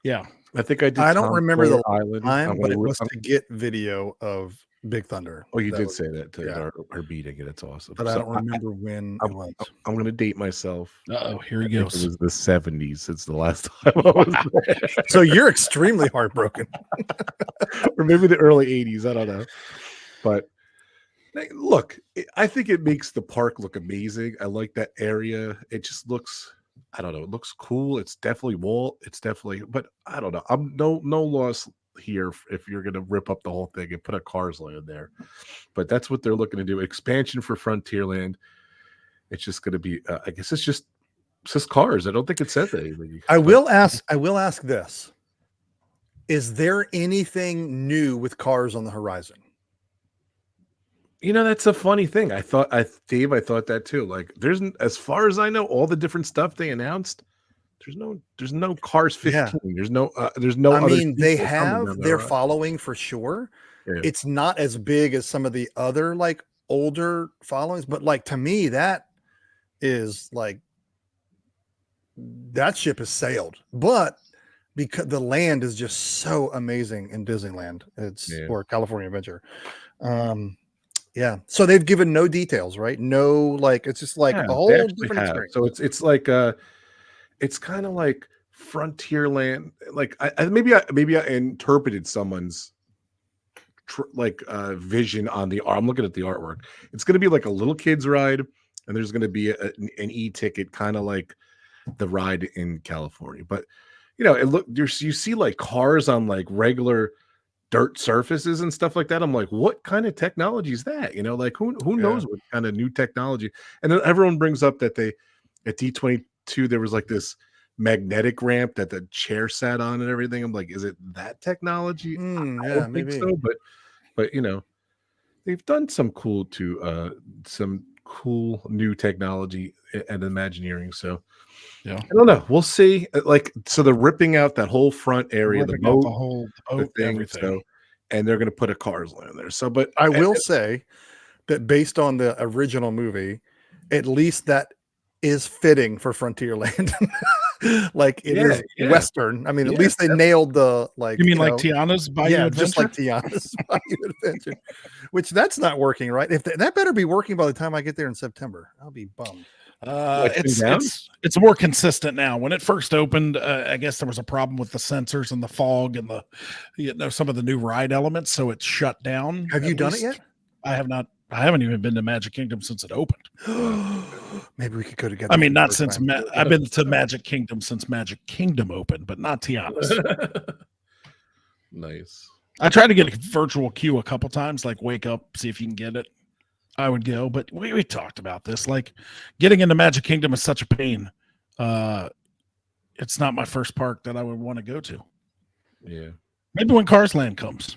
Yeah. I think I did. I don't remember the island time, but it was to get video of Big Thunder. Oh, you did say that to our meeting, and it's awesome. But I don't remember when it was. I'm going to date myself. Uh-oh, here he goes. It was the 70s. It's the last time I was there. So you're extremely heartbroken. Or maybe the early 80s. I don't know. But look, I think it makes the park look amazing. I like that area. It just looks, I don't know, it looks cool. It's definitely but I don't know. I'm no loss here if you're going to rip up the whole thing and put a Cars Land there. But that's what they're looking to do. Expansion for Frontierland. It's just going to be, I guess it's just cars. I don't think it says anything. I will ask this. Is there anything new with Cars on the horizon? That's a funny thing. Dave, I thought that too. Like, there's, as far as I know, all the different stuff they announced, There's no Cars 15. Yeah. There's no. I mean, they have their following for sure. Yeah. It's not as big as some of the other like older followings, but like to me, that is like that ship has sailed. But because the land is just so amazing in Disneyland, or California Adventure. Yeah. So they've given no details, right? No, like it's just like a whole different experience. So it's like it's kind of like Frontierland. Like maybe I interpreted someone's vision on the art. I'm looking at the artwork. It's going to be like a little kid's ride, and there's going to be an e-ticket, kind of like the ride in California. But you see like cars on like regular dirt surfaces and stuff like that. I'm like, what kind of technology is that? Like who knows what kind of new technology? And then everyone brings up that at D23 there was like this magnetic ramp that the chair sat on and everything. I'm like, is it that technology? I don't think so, but they've done some cool new technology and Imagineering. So yeah, I don't know. We'll see. So they're ripping out that whole front area, the boat, the thing, everything. So, and they're going to put a Cars Land there. So, but I will say that based on the original movie, at least that is fitting for Frontierland. Like it is Western. I mean, at least they nailed the like. You mean like Tiana's Bayou Adventure? Just like Tiana's Bayou Adventure. Which that's not working, right? If that better be working by the time I get there in September, I'll be bummed. It's more consistent now. When it first opened, I guess there was a problem with the sensors and the fog and the some of the new ride elements, so it's shut down. Have you done it yet? I have not. I haven't even been to Magic Kingdom since it opened. Maybe we could go together. I mean, not since I've been to Magic Kingdom since Magic Kingdom opened, but not Tiana's. Nice. I tried to get a virtual queue a couple times, like wake up, see if you can get it. I would go, but we talked about this. Like getting into Magic Kingdom is such a pain. It's not my first park that I would want to go to. Yeah. Maybe when Cars Land comes.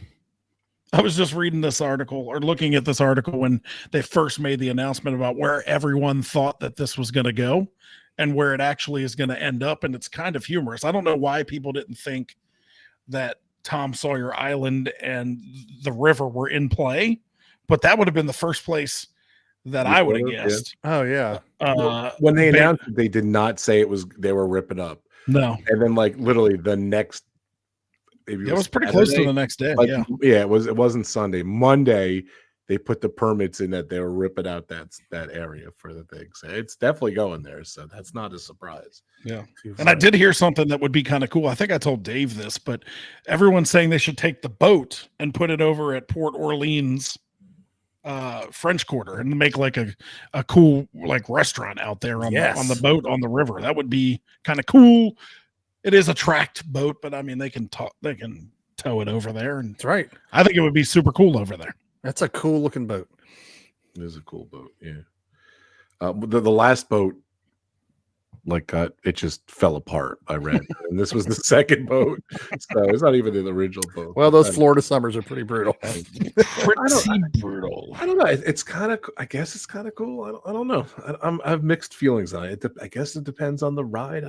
I was just reading this article or looking at this article when they first made the announcement about where everyone thought that this was going to go and where it actually is going to end up. And it's kind of humorous. I don't know why people didn't think that Tom Sawyer Island and the river were in play, but that would have been the first place that I would have guessed. Yeah. Oh yeah. When they announced it, they did not say they were ripping up. No. And then like literally the next, maybe it was pretty Saturday, close to the next day. It wasn't Sunday. Monday, they put the permits in that they were ripping out that area for the thing. So it's definitely going there. So that's not a surprise. Yeah. And I did hear something that would be kind of cool. I think I told Dave this, but everyone's saying they should take the boat and put it over at Port Orleans French Quarter and make like a cool like restaurant out there on the boat on the river. That would be kind of cool. It is a tracked boat, but I mean they can tow it over there. And that's right. I think it would be super cool over there. That's a cool looking boat. It is a cool boat, yeah. The last boat, it just fell apart. I read, and this was the second boat, so it's not even the original boat. Well, those Florida summers are pretty brutal. Brutal. I don't know. It's kind of. I guess it's kind of cool. I don't know. I have mixed feelings on it. I guess it depends on the ride.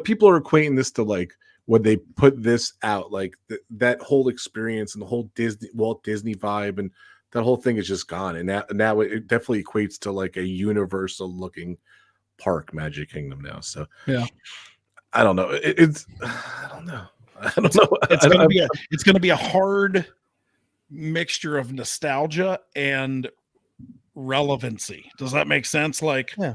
People are equating this to like when they put this out, like that whole experience and the whole Walt Disney vibe, and that whole thing is just gone. And now it definitely equates to like a universal looking park, Magic Kingdom now. So yeah, I don't know. I don't know. It's going to be a hard mixture of nostalgia and relevancy. Does that make sense? Like, yeah.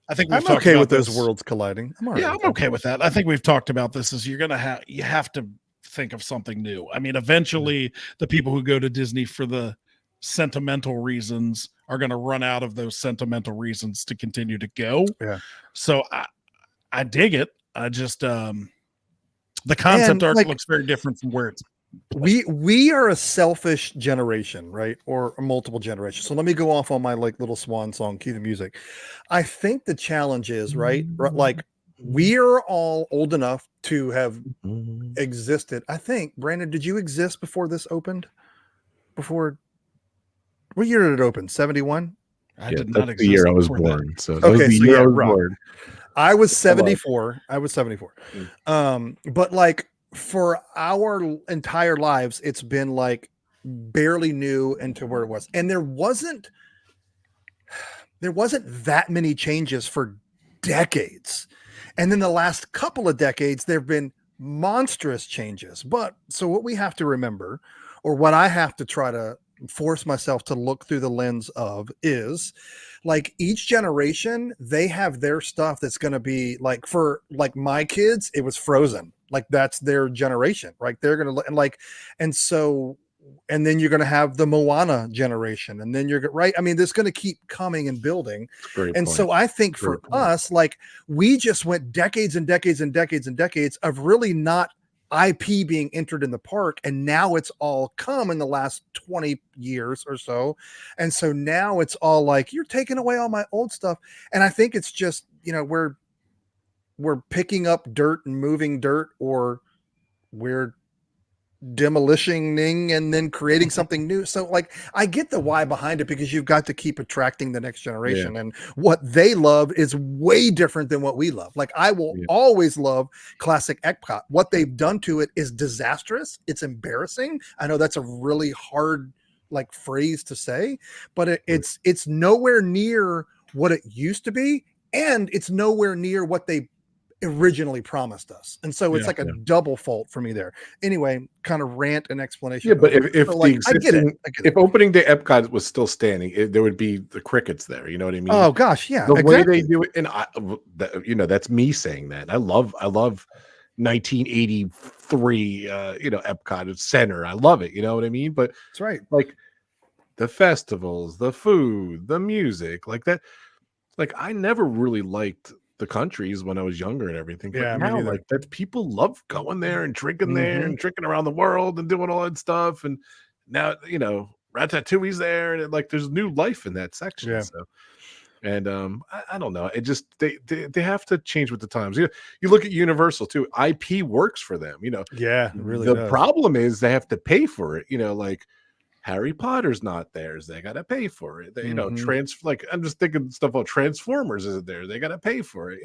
I think I'm okay with those worlds colliding. I'm okay with that. I think we've talked about this. Is you have to think of something new. I mean, eventually, the people who go to Disney for the sentimental reasons are going to run out of those sentimental reasons to continue to go. Yeah. So I dig it. I just the concept art looks very different from where it's. We are a selfish generation, right? Or multiple generations. So let me go off on my like little swan song, cue the music. I think the challenge is, right? Like we're all old enough to have existed. I think, Brandon, did you exist before this opened? What year did it open? 71? I did not exist the year I was born. that. So that was the year I was born. I was 74. But like for our entire lives, it's been like barely new into where it was. And there wasn't that many changes for decades. And then the last couple of decades, there have been monstrous changes. But so what we have to remember, or what I have to try to force myself to look through the lens of, is like each generation, they have their stuff that's going to be like, for like my kids, it was Frozen. Like that's their generation, right? They're going to and then you're going to have the Moana generation, and then you're right. I mean, this going to keep coming and building. So I think for us, like we just went decades and decades and decades and decades of really not IP being entered in the park, and now it's all come in the last 20 years or so. And so now it's all like, you're taking away all my old stuff. And I think it's just, we're picking up dirt and moving dirt, or we're demolishing and then creating something new. So like I get the why behind it, because you've got to keep attracting the next generation, and what they love is way different than what we love. Like I will always love classic Epcot. What they've done to it is disastrous. It's embarrassing. I know that's a really hard like phrase to say, but it's nowhere near what it used to be, and it's nowhere near what they originally promised us. And so it's like a double fault for me there. Anyway, kind of rant and explanation. Yeah, but if opening day Epcot was still standing, there would be the crickets there. You know what I mean? Oh gosh, yeah. The way they do it, and that's me saying that. I love 1983. Epcot Center. I love it. You know what I mean? But that's right. Like the festivals, the food, the music, like that. Like I never really liked the countries when I was younger and everything. But now, like that, people love going there and drinking there and drinking around the world and doing all that stuff. And now, Ratatouille's there, and like there's new life in that section. Yeah. So, and I don't know. It just they have to change with the times. You look at Universal too. IP works for them. Yeah, really. The problem is they have to pay for it. Like Harry Potter's not theirs. They got to pay for it. They, like I'm just thinking stuff about Transformers isn't there. They got to pay for it.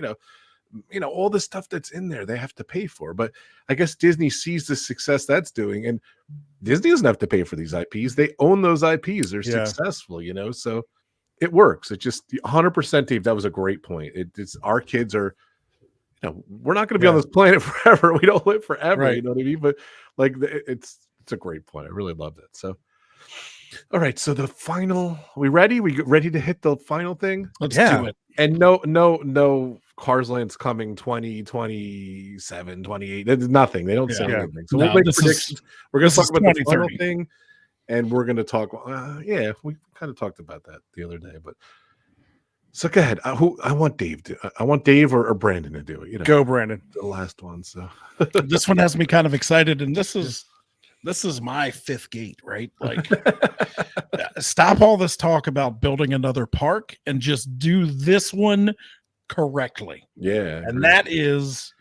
All the stuff that's in there, they have to pay for. But I guess Disney sees the success that's doing, and Disney doesn't have to pay for these IPs. They own those IPs. They're successful, so it works. It just 100%, Dave. That was a great point. It's our kids are, we're not going to be on this planet forever. We don't live forever. Right. You know what I mean? But like, it's a great point. I really loved it. So. All right, so the final, we ready? We ready to hit the final thing? Let's do it. And no Cars Land's coming 2027, 28. There's nothing. They don't say anything. So we'll make predictions. We're going to talk about the final thing, and we're going to talk. We kind of talked about that the other day, but so go ahead. I want Dave or Brandon to do it. Go, Brandon. The last one. So this one has me kind of excited, and this is my fifth gate, right? Like, stop all this talk about building another park and just do this one correctly. Yeah. And that is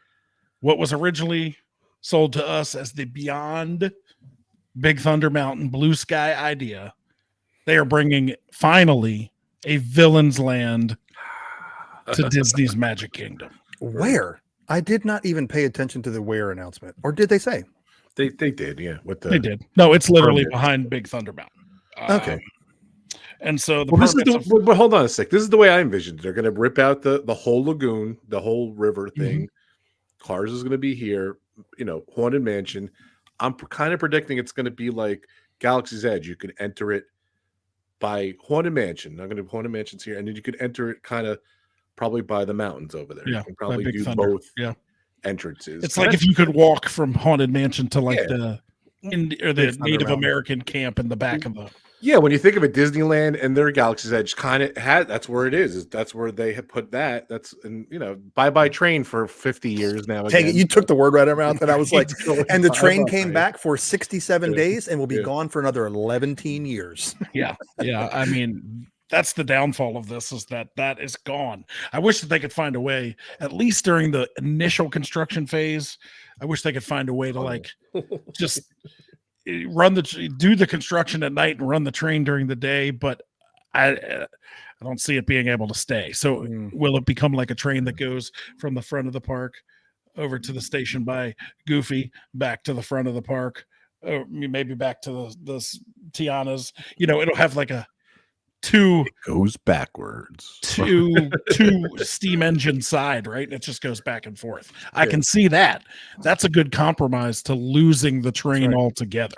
what was originally sold to us as the Beyond Big Thunder Mountain Blue Sky idea. They are bringing finally a Villain's Land to Disney's Magic Kingdom. Where? I did not even pay attention to the where announcement. Or did they say? They did, yeah. They did. No, it's literally behind Big Thunder Mountain. Okay. And so but hold on a sec. This is the way I envisioned it. They're going to rip out the whole lagoon, the whole river thing. Cars is going to be here. Haunted Mansion. I'm kind of predicting it's going to be like Galaxy's Edge. You can enter it by Haunted Mansion. I'm going to have Haunted Mansions here, and then you could enter it kind of probably by the mountains over there. Yeah, you can probably do Thunder. both. Yeah. Entrances. It's like if you could walk from Haunted Mansion to like the Native American camp in the back of the. Yeah, when you think of a Disneyland and their Galaxy's Edge, kind of that's where it is. That's where they have put that. That's bye train for 50 years now. Dang it, you took the word right out of my mouth, and I was like, and the train came back for 67 days and will be gone for another 11 years. Yeah. I mean. That's the downfall of this, is that is gone. I wish that they could find a way, at least during the initial construction phase. I wish they could find a way to just do the construction at night and run the train during the day. But I don't see it being able to stay. So will it become like a train that goes from the front of the park over to the station by Goofy, back to the front of the park, or maybe back to the Tiana's? It'll have like a it goes backwards, two steam engine side, right? And it just goes back and forth. I can see that. That's a good compromise to losing the train altogether.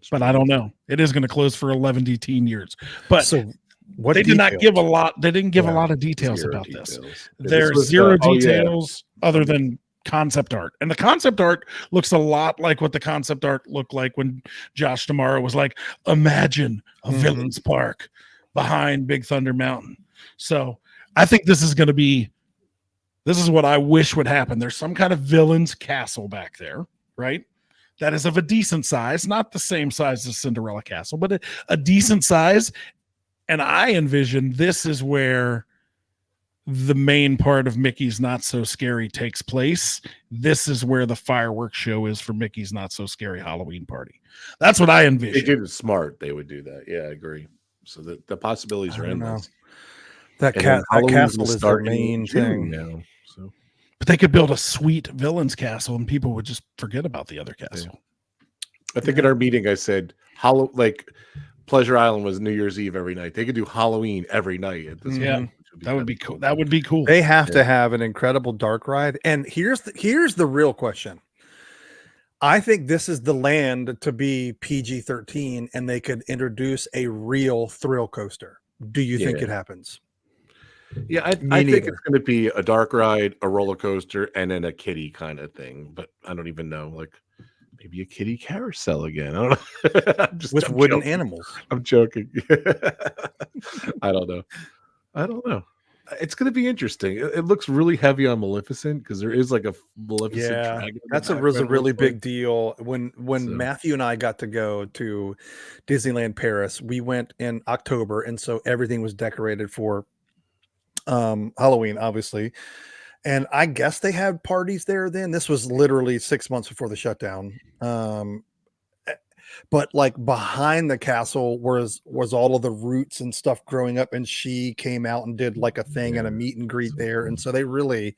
But I don't know. It is going to close for 11 to 18 years. But they did not give a lot. They didn't give a lot of details about this. There's zero details other than concept art. And the concept art looks a lot like what the concept art looked like when Josh D'Amaro was like, imagine a villain's park behind Big Thunder Mountain. So I think this is what I wish would happen. There's some kind of villain's castle back there, right? That is of a decent size, not the same size as Cinderella Castle, but a decent size. And I envision this is where the main part of Mickey's Not So Scary takes place. This is where the fireworks show is for Mickey's Not So Scary Halloween party. That's what I envision. They did it smart. They would do that. Yeah, I agree. So the possibilities are endless. That castle is the main thing now. So, but they could build a sweet villain's castle, and people would just forget about the other castle. I think in our meeting I said Pleasure Island was New Year's Eve every night. They could do Halloween every night at this point. That would be cool. That would be cool. They have to have an incredible dark ride. And here's the real question. I think this is the land to be PG-13, and they could introduce a real thrill coaster. Do you think it happens? Yeah, I think it's going to be a dark ride, a roller coaster, and then a kiddie kind of thing. But I don't even know. Like maybe a kiddie carousel again. I don't know. With wooden animals. I'm joking. I don't know. It's going to be interesting. It looks really heavy on Maleficent because there is like a Maleficent dragon. That's a really big deal. When Matthew and I got to go to Disneyland Paris, we went in October, and so everything was decorated for Halloween, obviously. And I guess they had parties there then. This was literally 6 months before the shutdown. But like behind the castle was all of the roots and stuff growing up, and she came out and did like a thing and a meet and greet there. And so they really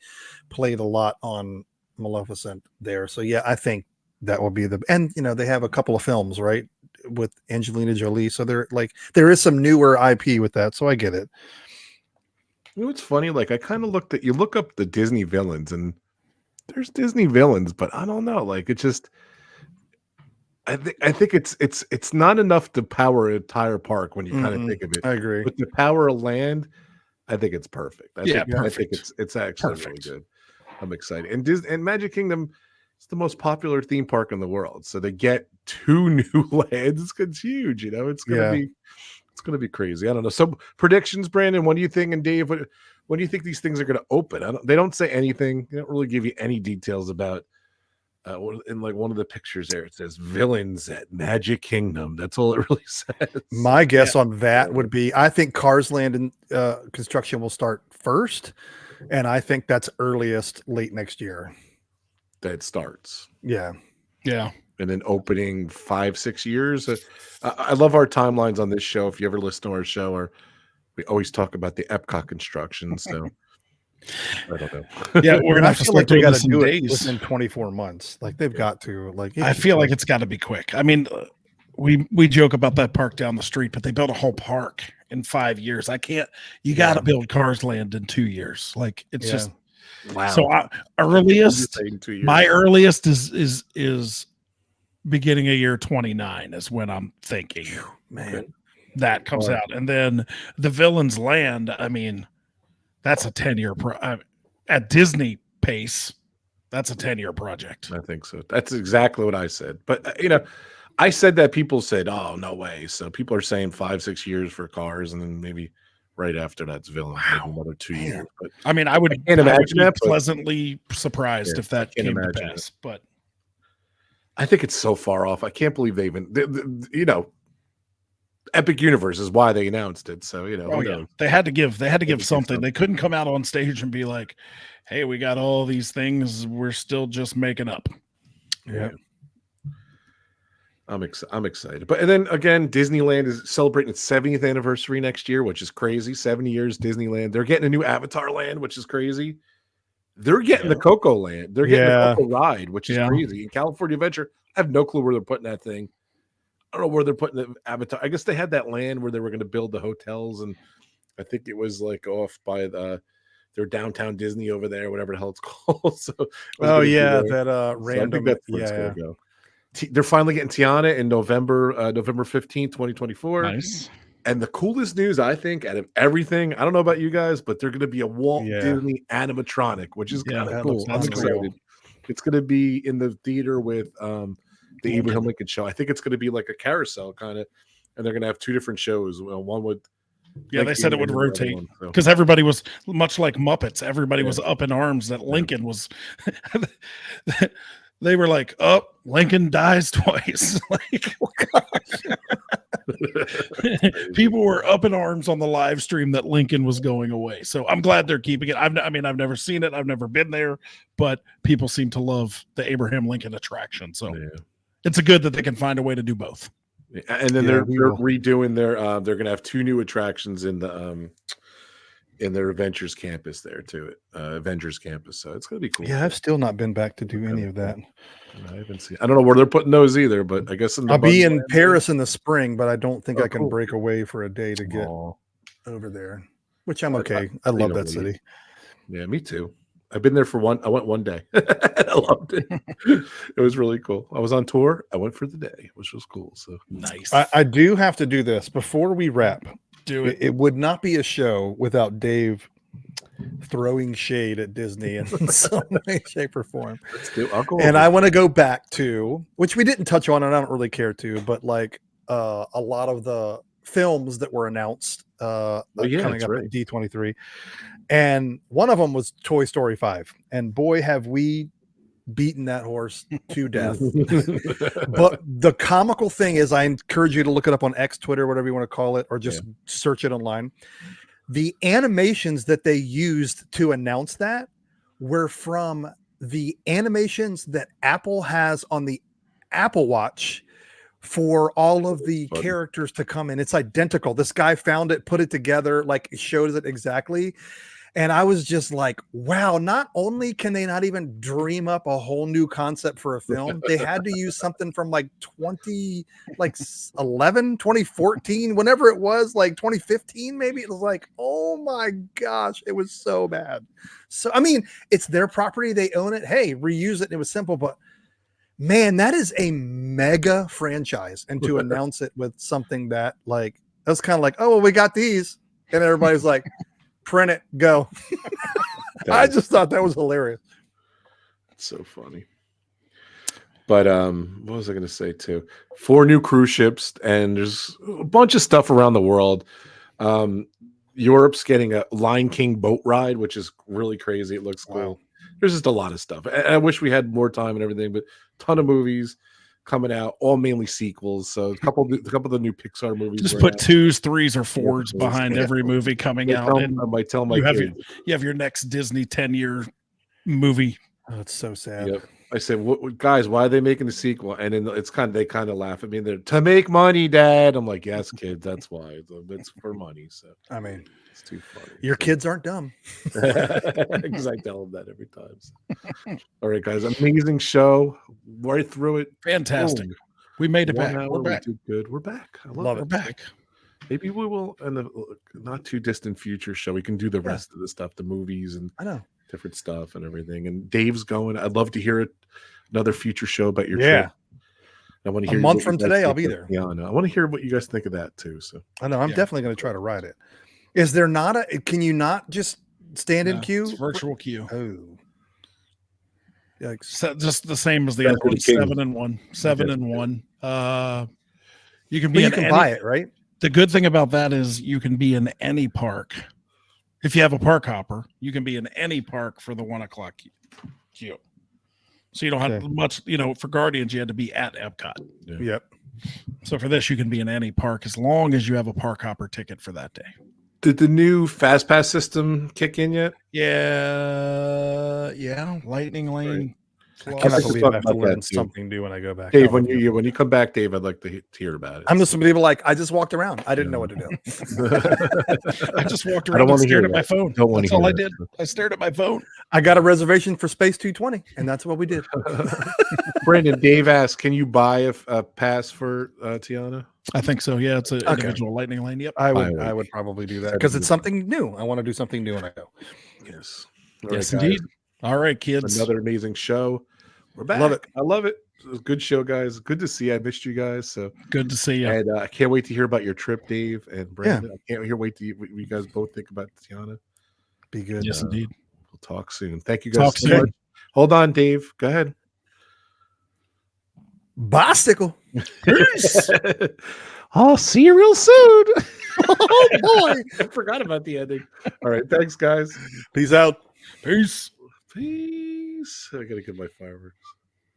played a lot on Maleficent there. So yeah, I think that will be and they have a couple of films, right, with Angelina Jolie. So there is some newer IP with that. So I get it. You know what's funny? Like I kind of you look up the Disney villains, and there's Disney villains, but I don't know. Like it's just, I think it's not enough to power an entire park when you kind of think of it. I agree. With the power of land, I think it's perfect. I think it's actually perfect. Really good. I'm excited. And Magic Kingdom is the most popular theme park in the world. So they get 2 new lands. It's huge. It's gonna be crazy. I don't know. So predictions, Brandon. What do you think? And Dave, when do you think these things are gonna open? They don't say anything. They don't really give you any details about. In like one of the pictures there, it says villains at Magic Kingdom. That's all it really says. My guess on that would be, I think Cars Land and construction will start first, and I think that's earliest late next year. That starts. Yeah. And then opening 5-6 years. I love our timelines on this show. If you ever listen to our show, we always talk about the Epcot construction. So I don't know. Yeah, we're gonna have to start doing this in days within 24 months. Like they've got to. Like I feel like it's got to be quick. I mean, we joke about that park down the street, but they built a whole park in 5 years. You got to build Cars Land in 2 years. Like it's just wow. So my earliest is beginning of year 29 is when I'm thinking. Man, that comes out, and then the Villains Land. I mean. That's a 10-year at Disney pace. That's a 10-year project. I think so. That's exactly what I said. But I said that, people said, "Oh, no way." So people are saying 5-6 years for Cars, and then maybe right after that's Villains, maybe another 2 years. But I mean, I would be pleasantly surprised if that came to pass. But I think it's so far off. I can't believe they even Epic Universe is why they announced it. So, they had to give something. They couldn't come out on stage and be like, "Hey, we got all these things. We're still just making up." Yeah. I'm excited. But and then again, Disneyland is celebrating its 70th anniversary next year, which is crazy. 70 years Disneyland. They're getting a new Avatar land, which is crazy. They're getting the Coco land. They're getting the Coco ride, which is crazy. In California Adventure, I have no clue where they're putting that thing. I don't know where they're putting the Avatar. I guess they had that land where they were going to build the hotels, and I think it was like off by their downtown Disney over there, whatever the hell it's called. So, that random. So I think that's where it's going to go. They're finally getting Tiana in November 15th, 2024. Nice. And the coolest news, I think, out of everything, I don't know about you guys, but they're going to be a Walt Disney animatronic, which is kind of cool. I'm excited. It's going to be in the theater with the Abraham Lincoln show. I think it's going to be like a carousel kind of, and they're going to have two different shows. One would. Yeah, they said it would rotate because everybody was much like Muppets. Everybody was up in arms that Lincoln was. They were like, "Oh, Lincoln dies twice." Like, people were up in arms on the live stream that Lincoln was going away. So I'm glad they're keeping it. I've never seen it. I've never been there, but people seem to love the Abraham Lincoln attraction. So it's a good that they can find a way to do both. And then they're redoing their. They're going to have two new attractions in their Adventures campus there too. Avengers campus. So it's going to be cool. Yeah, I've still not been back to do any of that. I haven't seen. I don't know where they're putting those either, but I guess I'll be in Paris in the spring, but I don't think I can break away for a day to get over there. Which I'm okay. I love that city. Yeah, me too. I've been there for one. I went one day. I loved it. It was really cool. I was on tour. I went for the day, which was cool. So nice. I do have to do this before we wrap. Do it. It would not be a show without Dave throwing shade at Disney in some way, shape, or form. Let's do it. I'll go and I want to go back to, which we didn't touch on, and I don't really care to, but like a lot of the films that were announced coming up at D23. And one of them was Toy Story 5. And boy, have we beaten that horse to death. But the comical thing is, I encourage you to look it up on X, Twitter, whatever you want to call it, or just search it online. The animations that they used to announce that were from the animations that Apple has on the Apple Watch for all of the characters to come in. It's identical. This guy found it, put it together, like shows it exactly. And I was just like, wow, not only can they not even dream up a whole new concept for a film, they had to use something from like 2014, whenever it was, like 2015, maybe. It was like, oh my gosh, it was so bad. So, I mean, it's their property. They own it. Hey, reuse it. It was simple, but man, that is a mega franchise. And to announce it with something that like, that's kind of like, oh, well, we got these. And everybody's like, print it, go. I just thought that was hilarious. It's so funny. But what was I going to say too? 4 new cruise ships, and there's a bunch of stuff around the world. Europe's getting a Lion King boat ride, which is really crazy. It looks cool. There's just a lot of stuff. I wish we had more time and everything, but a ton of movies coming out, all mainly sequels. So a couple of the new Pixar movies. Just put 2s, 3s, or 4s behind every movie coming out. I might tell my kids. You have your next Disney 10-year movie. Oh, it's so sad. Yep. I said, "What guys? Why are they making a sequel?" And then they kind of laugh at me. They're to make money, Dad. I'm like, "Yes, kids, that's why. It's for money." So I mean, it's too funny. Your kids aren't dumb. Because I tell them that every time. So. All right, guys, amazing show. Right through it. Fantastic. Boom. We made it back. We're back. We did good. We're back. I love it. We're back. Maybe we will in the not too distant future show. We can do the rest of the stuff, the movies, and I know. Different stuff and everything. And Dave's going. I'd love to hear it. Another future show about your trip. I want to hear a month from today. I'll be there. Yeah, I want to hear what you guys think of that too. So I know I'm definitely going to try to ride it. Is there not a? Can you not just stand in queue? It's virtual queue. Oh, yikes! So just the same as the other one. 7 and 1. 7 and 1. You can be. You can buy it, right? The good thing about that is you can be in any park. If you have a park hopper, you can be in any park for the 1 o'clock queue. So you don't have much, for Guardians, you had to be at Epcot. Yeah. Yep. So for this, you can be in any park as long as you have a park hopper ticket for that day. Did the new Fast Pass system kick in yet? Yeah. Lightning Lane I cannot believe I have to learn something new when I go back. Dave, when you come back, Dave, I'd like to hear about it. I'm listening to people like, I just walked around. I didn't know what to do. I just walked around and stared at my phone. That's all I did. I stared at my phone. I got a reservation for Space 220, and that's what we did. Brandon, Dave asked, can you buy a pass for Tiana? I think so. Yeah, it's an individual lightning lane. Yep. I would probably do that because it's something new. I want to do something new when I go. Yes. Yes, indeed. All right, kids. Another amazing show. We're back. Love it. I love it. It was a good show, guys. Good to see you. I missed you guys. So good to see you. And I can't wait to hear about your trip, Dave and Brandon. I can't wait to what you guys both think about Tiana. Be good. Yes, indeed. We'll talk soon. Thank you guys so much. Hold on, Dave. Go ahead. Bicycle. Peace. I'll see you real soon. Oh boy. I forgot about the ending. All right. Thanks, guys. Peace out. Peace. Peace. I gotta get my fireworks.